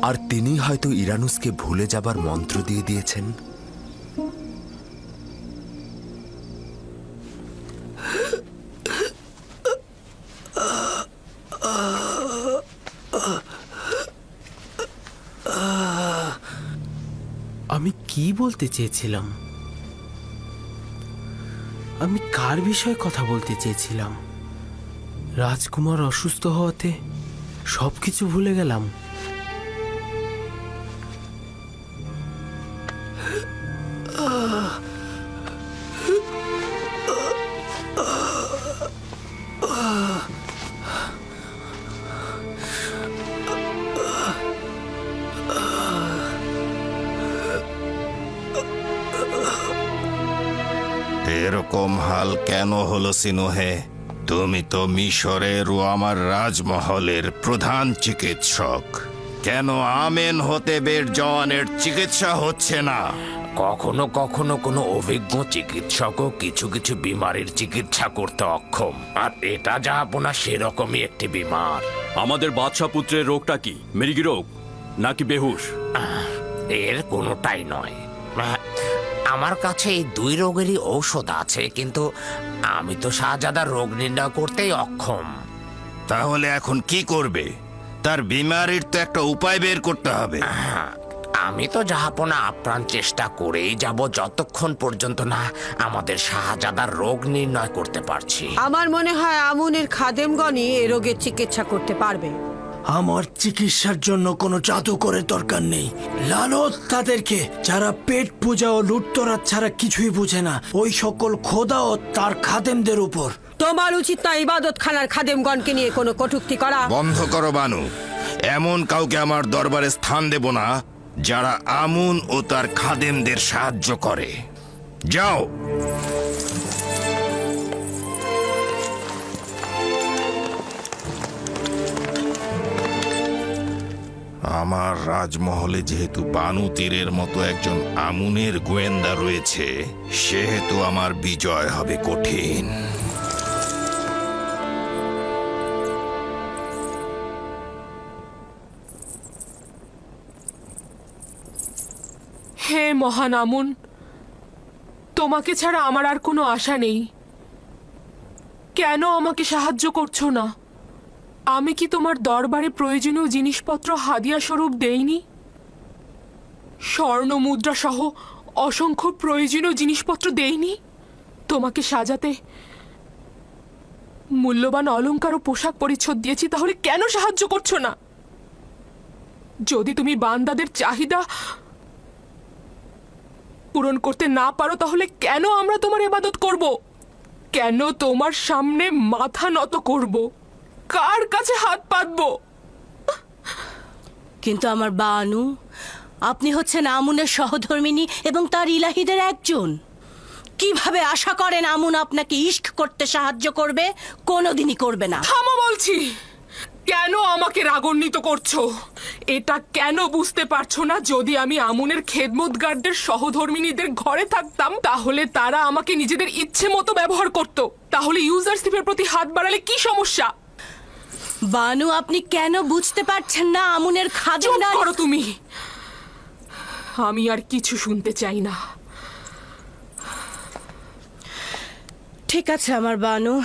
আর তিনি হয়তো ইরানুসকে ভুলে যাবার মন্ত্র দিয়ে দিয়েছেন। আমি কি বলতে চেয়েছিলাম? আমি কার বিষয়ে কথা বলতে চেয়েছিলাম? রাজকুমার অসুস্থ হওয়াতে সবকিছু ভুলে গেলাম। এরকম হাল কেন হলো সিনোহে? তুমি তো মিশরের ও আমার রাজমহলের প্রধান চিকিৎসক। কেন আমেনহোতেপের জওয়ানের চিকিৎসা হচ্ছে না? কখনো কখনো কোনো অভিজ্ঞ চিকিৎসকও কিছু কিছু বিমারির চিকিৎসা করতে অক্ষম, আর এটা জাহাপনা সেরকমই একটি বিমার। আমাদের বাদশা পুত্রের রোগটা কি? মৃগী রোগ নাকি বেহুশ? এর কোনোটাই নয়। আমার কাছে এই দুই রোগেরই ঔষধ আছে, কিন্তু আমি তো শাহজাদার রোগ নির্ণয় করতেই অক্ষম। তাহলে এখন কি করবে? তার বিমারির তো একটা উপায় বের করতে হবে। আমি তো জাহাপনা আপ্রাণ চেষ্টা করেই যাব যতক্ষণ পর্যন্ত না আমাদের শাহজাদার রোগ নির্ণয় করতে পারছি। আমার মনে হয় আমুনের খাদেমগণই এ রোগের চিকিৎসা করতে পারবে। আমার চিকিৎসার জন্য কোনো জাদুকরের দরকার নেই। লানত তাদেরকে যারা পেট পূজা ও লুটতরাজ ছাড়া কিছুই বুঝে না, ওই সকল খোদা ও তার খাদেমদের উপর। তোমার উচিত না ইবাদত খানার খাদেমগণকে নিয়ে কোনো কটূক্তি করা। বন্ধ করো বানু। এমন কাউকে আমার দরবারে স্থান দেব না যারা আমুন ও তার খাদেমদের সাহায্য করে। যাও। আমার রাজমহলে যেহেতু বানু তীরের মতো একজন আমুনের গোয়েন্দা রয়েছে, সেহেতু আমার বিজয় হবে কঠিন। হে মহান আমুন, তোমাকে ছাড়া আমার আর কোনো আশা নেই। কেন আমাকে সাহায্য করছো না? আমি কি তোমার দরবারে প্রয়োজনীয় জিনিসপত্র হাদিয়া স্বরূপ দেইনি? স্বর্ণ মুদ্রা সহ অসংখ্য প্রয়োজনীয় জিনিসপত্র দেইনি? তোমাকে সাজাতে মূল্যবান অলংকার ও পোশাক পরিচ্ছদ দিয়েছি, তাহলে কেন সাহায্য করছো না? যদি তুমি বান্দাদের চাহিদা পূরণ করতে না পারো, তাহলে কেন আমরা তোমার ইবাদত করব? কেন তোমার সামনে মাথা নত করব? কার কাছে হাত পাতবো? কিন্তু আমার বানু, আপনি হচ্ছেন আমুনের সহধর্মিনী এবং তার ইলাহিদের একজন। কিভাবে আশা করেন আমুন আপনাকে ইশক করতে সাহায্য করবে? কোনোদিনই করবে না। থামো বলছি। কেন আমাকে রাগান্বিত করছো? এটা কেন বুঝতে পারছো না? যদি আমি আমুনের খেদমতগারদের সহধর্মিনীদের ঘরে থাকতাম, তাহলে তারা আমাকে নিজেদের ইচ্ছে মতো ব্যবহার করত। তাহলে ইউজারশিপের প্রতি হাত বাড়ালে কি সমস্যা? বানু, আপনি কেন বুঝতে পারছেন না আমুনের খাজনা? করো তুমি। আমি আর কিছু শুনতে চাই না। ঠিক আছে আমার বানু,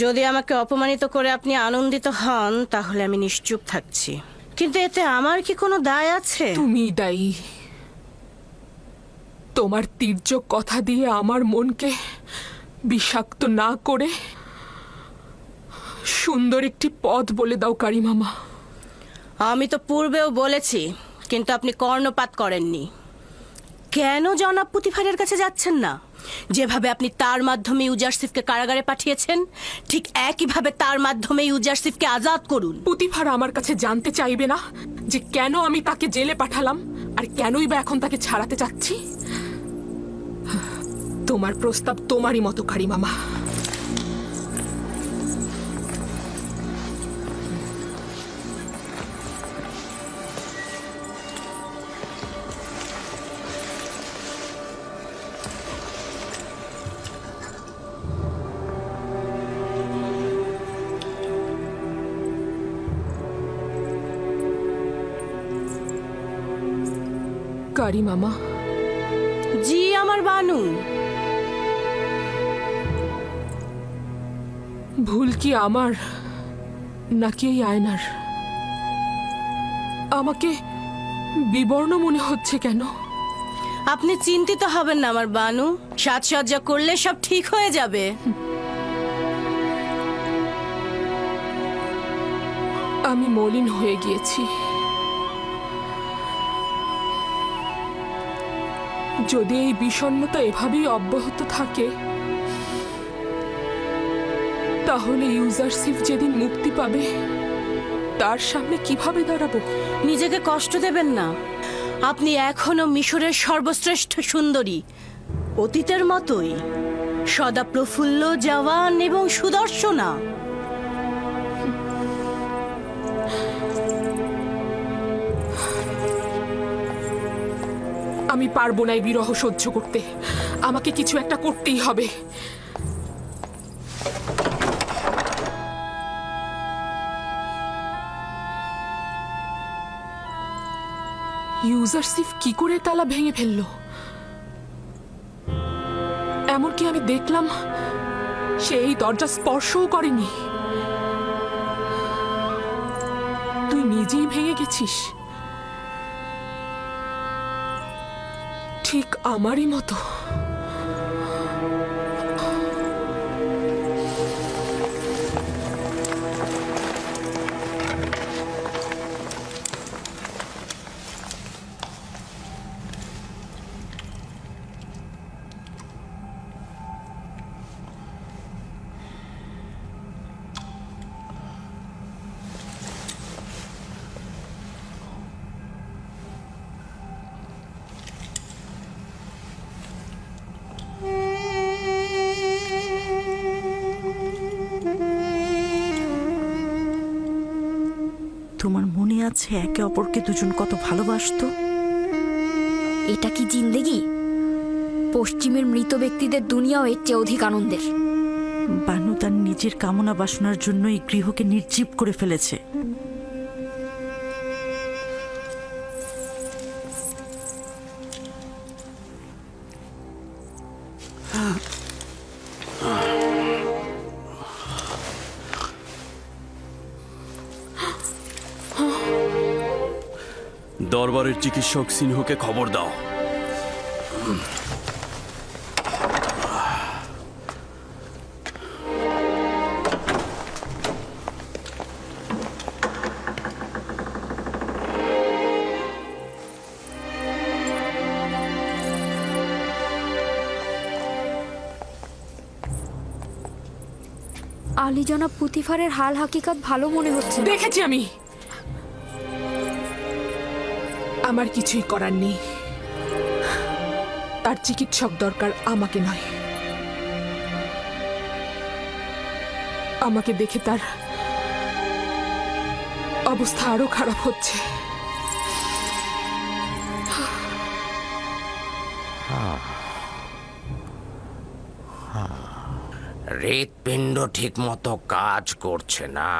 যদি আমাকে অপমানিত করে আপনি আনন্দিত হন, তাহলে আমি নিশ্চুপ থাকছি। কিন্তু এতে আমার কি কোনো দায় আছে? তুমি দায়ী। তোমার তীর্যক কথা দিয়ে আমার মনকে বিষাক্ত না করে সুন্দর একটি পথ বলে দাও কারিমামা। আমি তো পূর্বেও বলেছি, কিন্তু আপনি কর্ণপাত করেননি। কেন জনাব পুতিফারের কাছে যাচ্ছেন না? যেভাবে আপনি তার মাধ্যমে ইউজারশিপকে কারাগারে পাঠিয়েছেন, ঠিক একইভাবে তার মাধ্যমে ইউজারশিপকে আজাদ করুন। পুতিফার আমার কাছে জানতে চাইবে না যে কেন আমি তাকে জেলে পাঠালাম, আর কেনই বা এখন তাকে ছাড়াতে চাচ্ছি? তোমার প্রস্তাব তোমারই মতো কারিমামা। কারিমামা। জি আমার বানু। ভুল কি আমার, নাকি এই আয়নার? আমাকে বিবর্ণ মনে হচ্ছে কেন? আপনি চিন্তিত হবেন না আমার বানু, সাজসজ্জা করলে সব ঠিক হয়ে যাবে। আমি মলিন হয়ে গিয়েছি। যদি এই বিষণ্ণতা এভাবেই অব্যাহত থাকে, তাহলে ইউজারশিপ যেদিন মুক্তি পাবে, তার সামনে কিভাবে দাঁড়াবো? নিজেকে কষ্ট দেবেন না। আপনি এখনো মিশরের সর্বশ্রেষ্ঠ সুন্দরী, অতীতের মতোই সদা প্রফুল্ল, জওয়ান এবং সুদর্শনা। আমি পারবো না এই বিরহ সহ্য করতে। আমাকে কিছু একটা করতেই হবে। ইউজারশিপ কি করে তালা ভেঙে ফেললো? এমনকি আমি দেখলাম সে এই দরজা স্পর্শও করেনি। তুই নিজেই ভেঙে গেছিস, ঠিক আমারই মতো। তোমার মনে আছে একে অপরকে দুজন কত ভালোবাসতো? এটা কি জিন্দেগি? পশ্চিমের মৃত ব্যক্তিদের দুনিয়াও এর চেয়ে অধিক আনন্দের। বানু তার নিজের কামনা বাসনার জন্য এই গৃহকে নির্জীব করে ফেলেছে। দরবারের চিকিৎসক সিনহুকে খবর দাও। আলী জনাব পুতিফারের হাল হাকিকত ভালো মনে হচ্ছে না। দেখেছি আমি, আমার কিছুই করার নেই। তার চিকিৎসক দরকার, আমাকে নয়। আমাকে দেখে তার অবস্থা আরো খারাপ হচ্ছে। হৃৎপিণ্ড ঠিক মতো কাজ করছে না।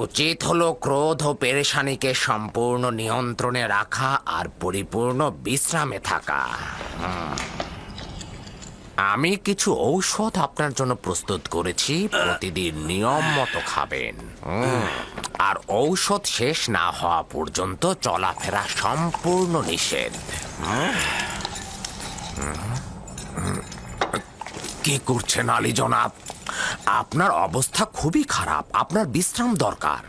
উচিত হলো ক্রোধ ও পেরেশানিকে সম্পূর্ণ নিয়ন্ত্রণে রাখা আর পরিপূর্ণ বিশ্রামে থাকা। আমি কিছু ঔষধ আপনার জন্য প্রস্তুত করেছি, প্রতিদিন নিয়ম মতো খাবেন। আর ঔষধ শেষ না হওয়া পর্যন্ত চলাফেরা সম্পূর্ণ নিষেধ। কি করছেন আলী জনাব? আপনার অবস্থা খুবই খারাপ, আপনার বিশ্রাম দরকার।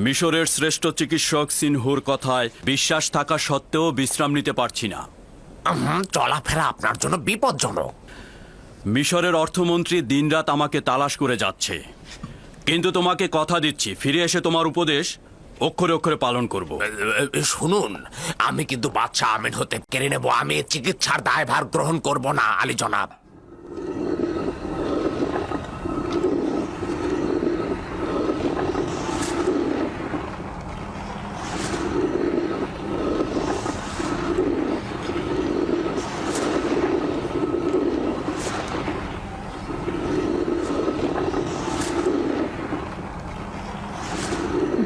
মিশরের শ্রেষ্ঠ চিকিৎসক সিনহুর কথায় বিশ্বাস থাকা সত্ত্বেও বিশ্রাম নিতে পারছি না। চলাফেরা আপনার জন্য বিপজ্জনক। মিশরের অর্থমন্ত্রী দিনরাত আমাকে তালাশ করে যাচ্ছে, কিন্তু তোমাকে কথা দিচ্ছি ফিরে এসে তোমার উপদেশ অক্ষরে অক্ষরে পালন করব। শুনুন, আমি কিন্তু বাদশাহ আমিন হতে কেড়ে নেব। আমি চিকিৎসার দায়ভার গ্রহণ করব না আলী জনাব।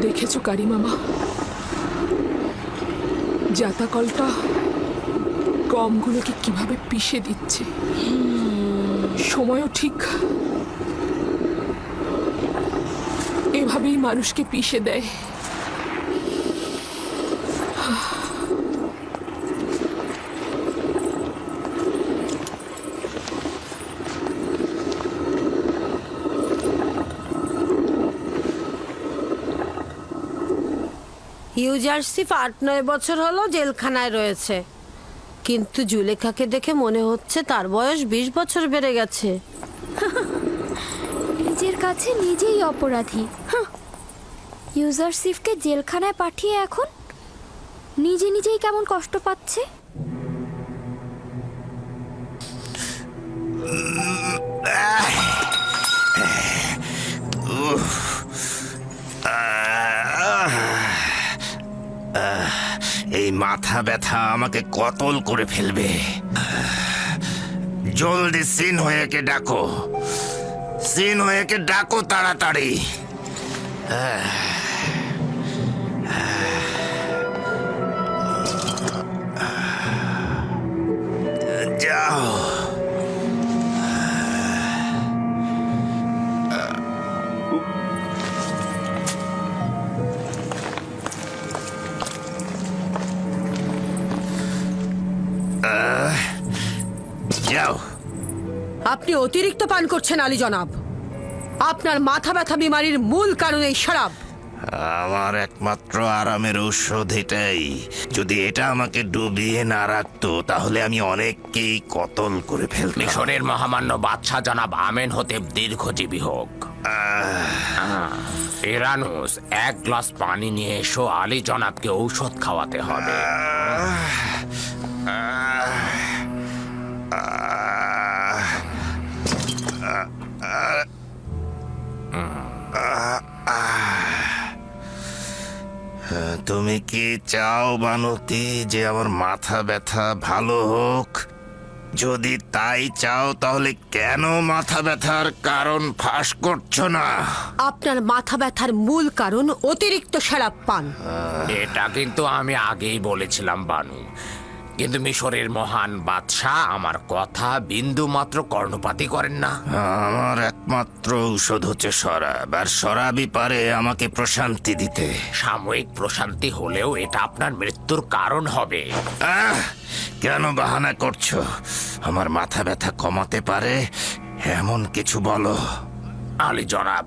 দেখেছো কারি মামা, জাতাকলটা গমগুলোকে কিভাবে পিষে দিচ্ছে। সময়ও ঠিক এভাবেই মানুষকে পিষে দেয়। ইউজারসিফ 8-9 বছর হলো জেলখানায় রয়েছে, কিন্তু জুলেখাকে দেখে মনে হচ্ছে তার বয়স 20 বছর বেড়ে গেছে। নিজের কাছে নিজেই অপরাধী। ইউজারসিফকে জেলখানায় পাঠিয়ে এখন নিজে নিজেই কেমন কষ্ট পাচ্ছে। এই মাথা ব্যথা আমাকে কতল করে ফেলবে। জলদি সিনহুকে ডাকো, সিনহুকে ডাকো তাড়াতাড়ি। যাও। যাও। আপনি অতিরিক্ত পান করছেন আলী জনাব। আপনার মাথা ব্যথা বিমারির মূল কারণ এই শরাব। আমার একমাত্র আরামের ঔষধ এটাই। যদি এটা আমাকে ডুবিয়ে না রাখতো তাহলে আমি অনেককেই কতল করে ফেলতাম। মিশরের মহামান্য বাদশাহ জনাব আমেন হতেব দীর্ঘজীবী হোক। ইরানুস, 1 গ্লাস পানি নিয়ে এসো, আলী জনাবকে ঔষধ খাওয়াতে হবে। তুমি কি চাও বানতি যে আমার মাথা ব্যথা ভালো হোক? যদি তাই চাও তাহলে কেন মাথা ব্যথার কারণ ফাঁস করছো না? আপনার মাথা ব্যথার মূল কারণ অতিরিক্ত শরাব পান। এটা কিন্তু আমি আগেই বলেছিলাম বানু, কিন্তু মিশরের মহান বাদশাহ আমার কথা বিন্দু মাত্র কর্ণপাতই করেন না। আমার একমাত্র ঔষধ হচ্ছে শরাব, আর শরাবই পারে আমাকে প্রশান্তি দিতে। সাময়িক প্রশান্তি হলেও এটা আপনার মৃত্যুর কারণ হবে। কেন বাহানা করছো? আমার মাথা ব্যথা কমাতে পারে এমন কিছু বলো। আলী জনাব,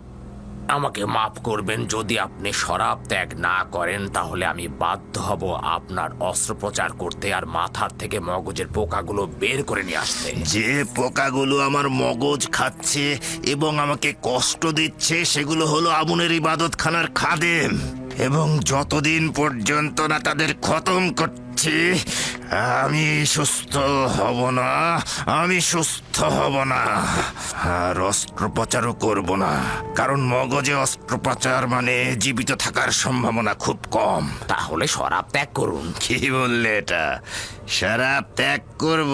আমাকে মাফ করবেন, যদি আপনি শরাব ত্যাগ না করেন তাহলে আমি বাধ্য হব আপনার অস্ত্রোপচার করতে আর মাথার থেকে মগজের পোকাগুলো বের করে নিয়ে আসতে। যে পোকাগুলো আমার মগজ খাচ্ছে এবং আমাকে কষ্ট দিচ্ছে সেগুলো হলো আমুনের ইবাদতখানার খাদেম, এবং যতদিন পর্যন্ত না তাদের খতম করছি আমি সুস্থ হব না, আমি সুস্থ হব না। আর অস্ত্রোপচারও করব না, কারণ মগজে অস্ত্রোপচার মানে জীবিত থাকার সম্ভাবনা খুব কম। তাহলে শরাব ত্যাগ করুন। কি বললে এটা? শরাব ত্যাগ করব?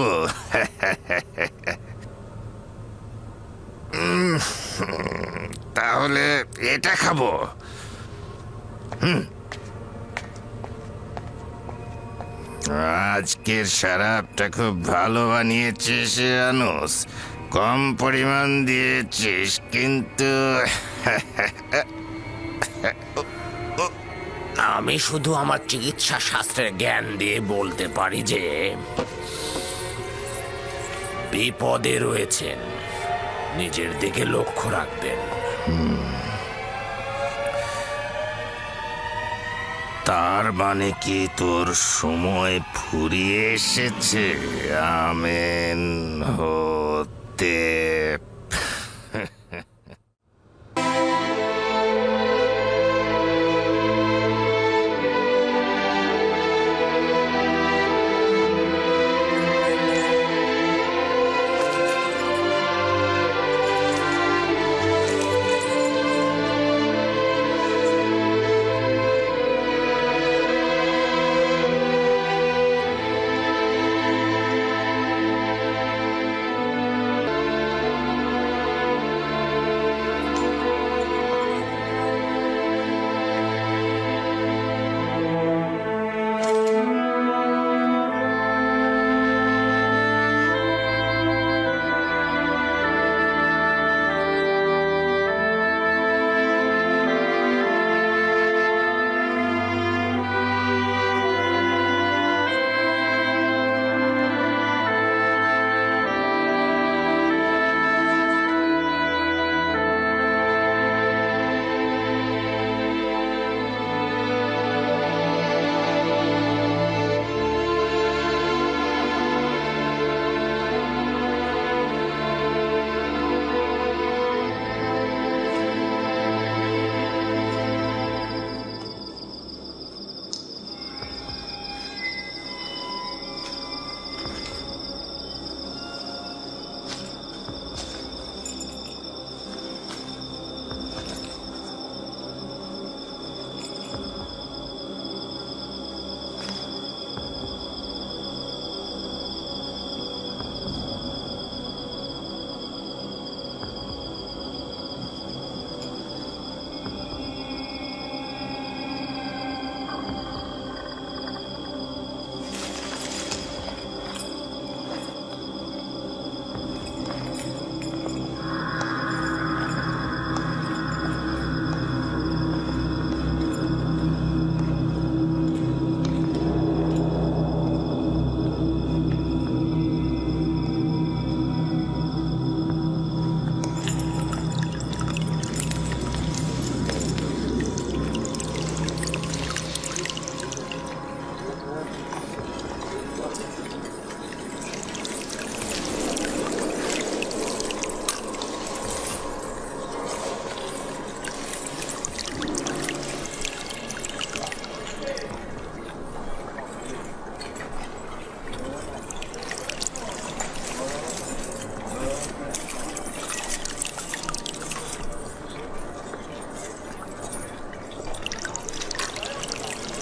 তাহলে এটা খাবো। আজকের শরাবটা খুব ভালো বানিয়েছিস আনুস, কম পরিমাণ দিয়েছিস, কিন্তু আমি শুধু আমার চিকিৎসা শাস্ত্রের জ্ঞান দিয়ে বলতে পারি যে বিপদে রয়েছেন, নিজের দিকে লক্ষ্য রাখবেন। তার মানে কি তোর সময় ফুরিয়ে এসেছে আমেন হতে?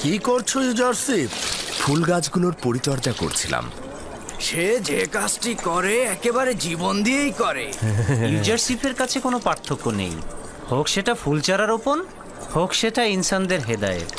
কি করছো ইউজারশিপ? ফুল গাছগুলোর পরিচর্যা করছিলাম। সে যে কাজটি করে একেবারে জীবন দিয়েই করে। ইউজারশিপের কাছে কোনো পার্থক্য নেই, হোক সেটা ফুলচারা রোপণ, হোক সেটা ইনসানদের হেদায়েত।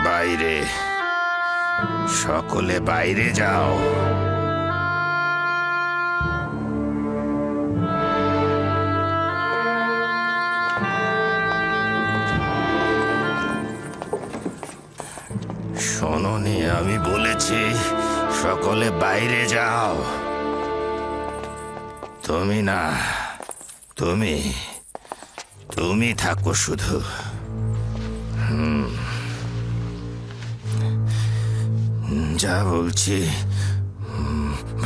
বাইরে, সকলে বাইরে যাও। শোনোনি, আমি বলেছি সকলে বাইরে যাও। তুমি না, তুমি থাকো শুধু। যা বলছি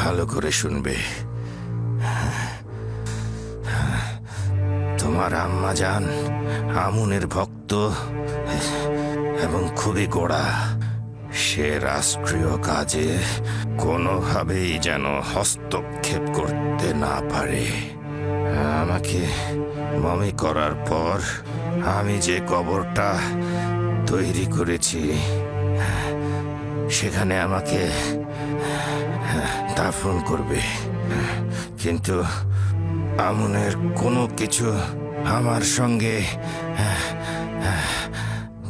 ভালো করে শুনবে। তোমার আম্মা জান আমুনের ভক্ত এবং খুবই গোড়া। সে রাষ্ট্রীয় কাজে কোনোভাবেই যেন হস্তক্ষেপ করতে না পারে। আমাকে মমি করার পর আমি যে কবরটা তৈরি করেছি সেখানে আমাকে দাফন করবে, কিন্তু আমুনের কোনো কিছু আমার সঙ্গে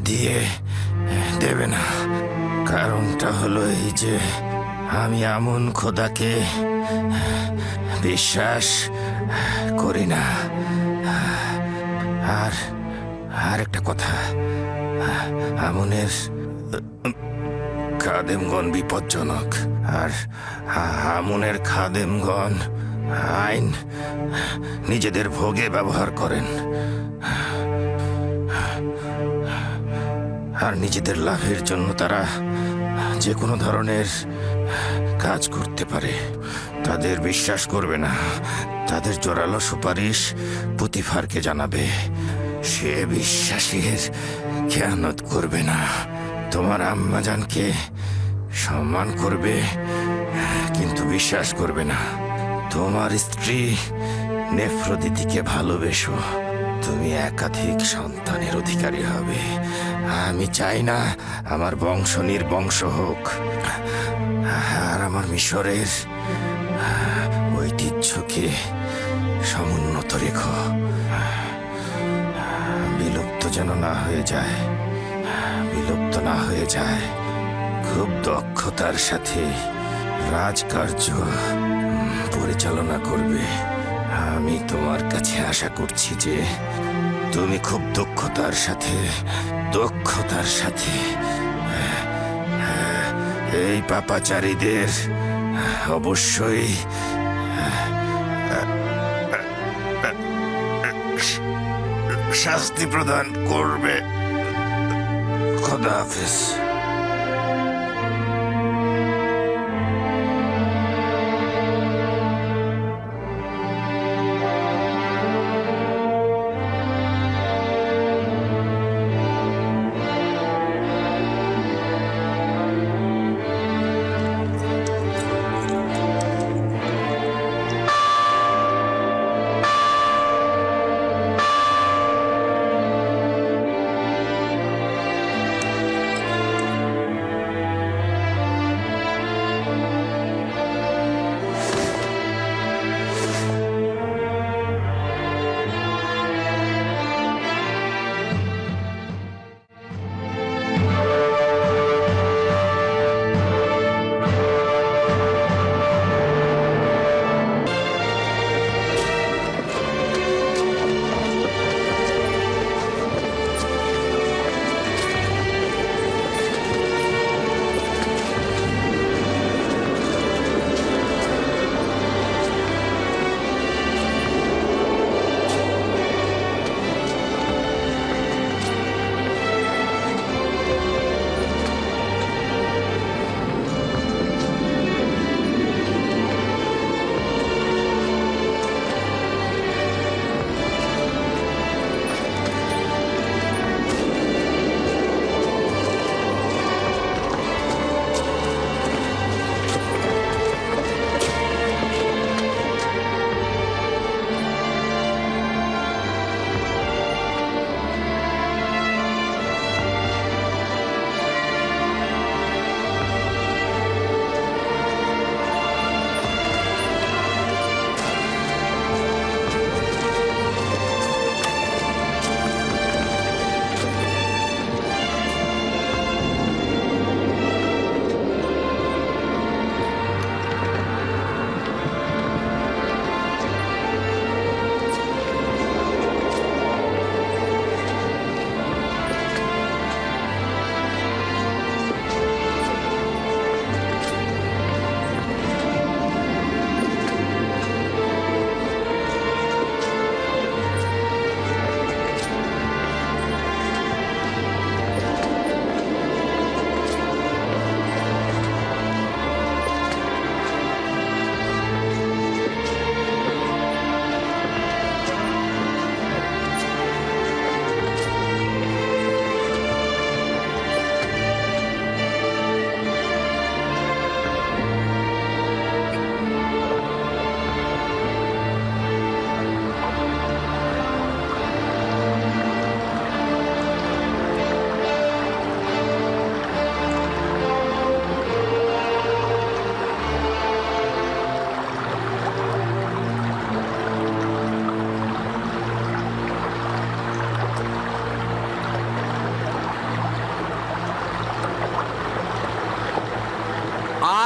দিয়ে দেবে না। কারণটা হলো এই যে আমি আমুন খোদাকে বিশ্বাস করি না। আর একটা কথা, আমুনের খাদেমগণ বিপজ্জনক, আর আমুনের খাদেমগণ আইন নিজেদের ভোগে ব্যবহার করেন আর নিজেদের লাভের জন্য তারা যে কোনো ধরনের কাজ করতে পারে। তাদের বিশ্বাস করবে না, তাদের জোরালো সুপারিশ পুতিফারকে জানাবে। সে বিশ্বাসীর খেয়ানত করবে না, তোমার আম্মাজানকে সম্মান করবে কিন্তু বিশ্বাস করবে না। তোমার স্ত্রী নেফ্রদিতিকে ভালোবেসো, তুমি একাধিক সন্তানের অধিকারী হবে। আমি চাই না আমার বংশ নির্বংশ হোক, আর আমার মিশরের ঐতিহ্যকে সমুন্নত রেখো, বিলুপ্ত যেন না হয়ে যায়, বিলুপ্ত না হয়ে যায়। খুব দক্ষতার সাথে রাজকার্য পরিচালনা করবে। আমি তোমার কাছে আশা করছি যে তুমি খুব দক্ষতার সাথে এই পাপাচারীদের অবশ্যই শাস্তি প্রদান করবে। খোদা হাফেজ।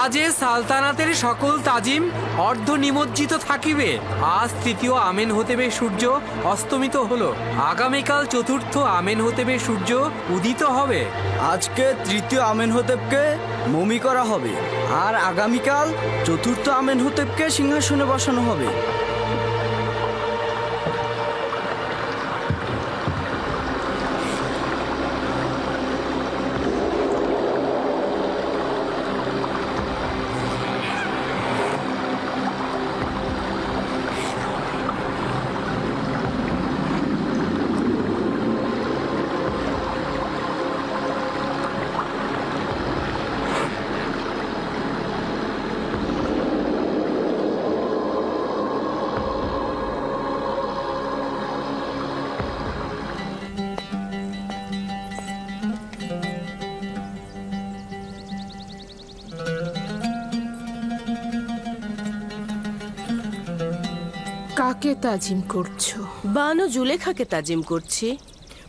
আজে সালতানাতের সকল তাজিম অর্ধ নিমজ্জিত থাকিবে। আজ তৃতীয় আমেন হতেবে সূর্য অস্তমিত হলো, আগামীকাল চতুর্থ আমেন হতেবে সূর্য উদিত হবে। আজকে তৃতীয় আমেন হতেবকে মমি করা হবে, আর আগামীকাল চতুর্থ আমেন হতেবকে সিংহাসনে বসানো হবে। কাকে তাজিম করছো? বানু জুলেখাকে তাজিম করছি।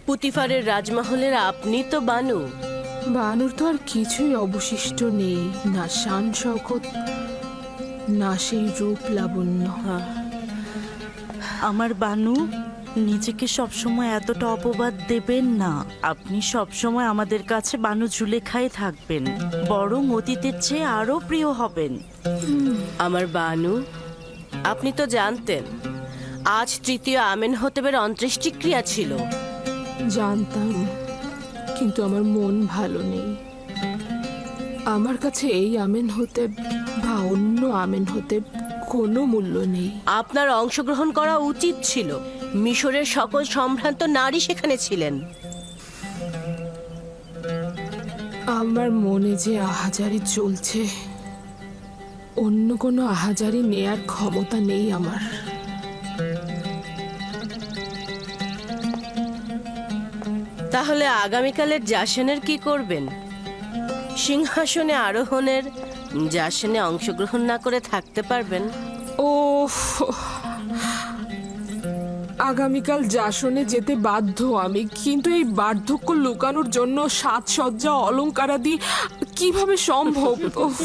পুতিফারের রাজমহলের আপনি তো বানু। বানুর তো আর কিছুই অবশিষ্ট নেই, না শান শওকত, না সেই রূপ লাবণ্য। আমার বানু, নিজেকে সবসময় এতটা অপবাদ দেবেন না। আপনি সবসময় আমাদের কাছে বানু জুলেখাই থাকবেন, বরং অতীতের চেয়ে আরো প্রিয় হবেন। আমার বানু, আপনি তো জানতেন আজ তৃতীয় আমেন হতেবের অন্ত্যেষ্টিক্রিয়া ছিল। জানতাম, কিন্তু আমার মন ভালো নেই। আমার কাছে এই আমেন হতে বা অন্য আমেন হতে কোনো মূল্য নেই। আপনার অংশগ্রহণ করা উচিত ছিল। মিশরের সকল সম্ভ্রান্ত নারী সেখানে ছিলেন। আমার মনে যে আহাজারি চলছে, অন্য কোনো আহাজারি নেয়ার ক্ষমতা নেই আমার। তাহলে আগামীকালের জাসনের কি করবেন? সিংহাসনে আরোহণের জাসনে অংশগ্রহণ না করে থাকতে পারবেন? ও, আগামীকাল জাসনে যেতে বাধ্য আমি, কিন্তু এই বার্ধক্য লুকানোর জন্য সাজসজ্জা অলংকারাদি কিভাবে সম্ভব? উফ,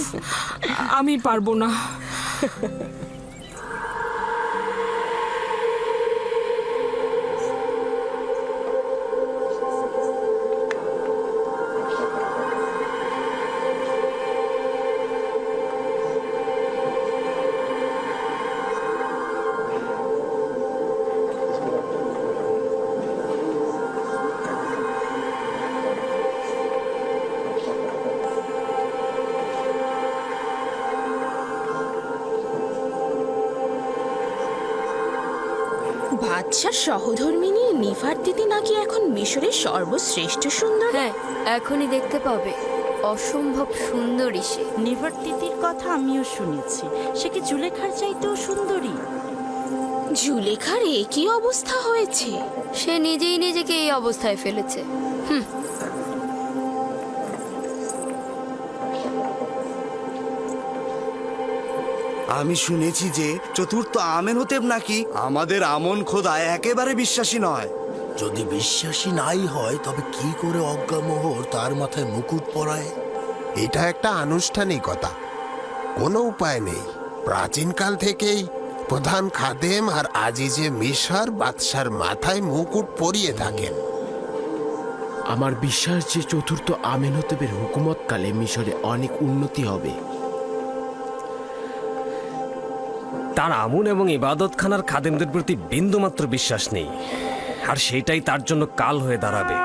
আমি পারবো না। বাদশার সহধর্মিনী নিফারতিতি নাকি এখন মিশরের সর্বশ্রেষ্ঠ সুন্দর। হ্যাঁ, এখনই দেখতে পাবে, অসম্ভব সুন্দরী সে। নিফারতিতির কথা আমিও শুনেছি, সে কি জুলেখার চাইতেও সুন্দরী? জুলেখার একই অবস্থা হয়েছে, সে নিজেই নিজেকে এই অবস্থায় ফেলেছে। আমি শুনেছি যে চতুর্থ আমেন হতেব নাকি আমাদের আমন খোদায় একেবারে বিশ্বাসী নয়। যদি বিশ্বাসী নাই হয় তবে কি করে অজ্ঞামোহর তার মাথায় মুকুট পরায়? এটা একটা আনুষ্ঠানিকতা, কোনো উপায় নেই। প্রাচীনকাল থেকেই প্রধান খাদেম আর আজিজে মিশর বাদশার মাথায় মুকুট পরিয়ে থাকেন। আমার বিশ্বাস যে চতুর্থ আমেনহতেবের হুকুমতকালে মিশরে অনেক উন্নতি হবে। তার আমুন এবং ইবাদতখানার খাদেমদের প্রতি বিন্দুমাত্র বিশ্বাস নেই, আর সেটাই তার জন্য কাল হয়ে দাঁড়াবে।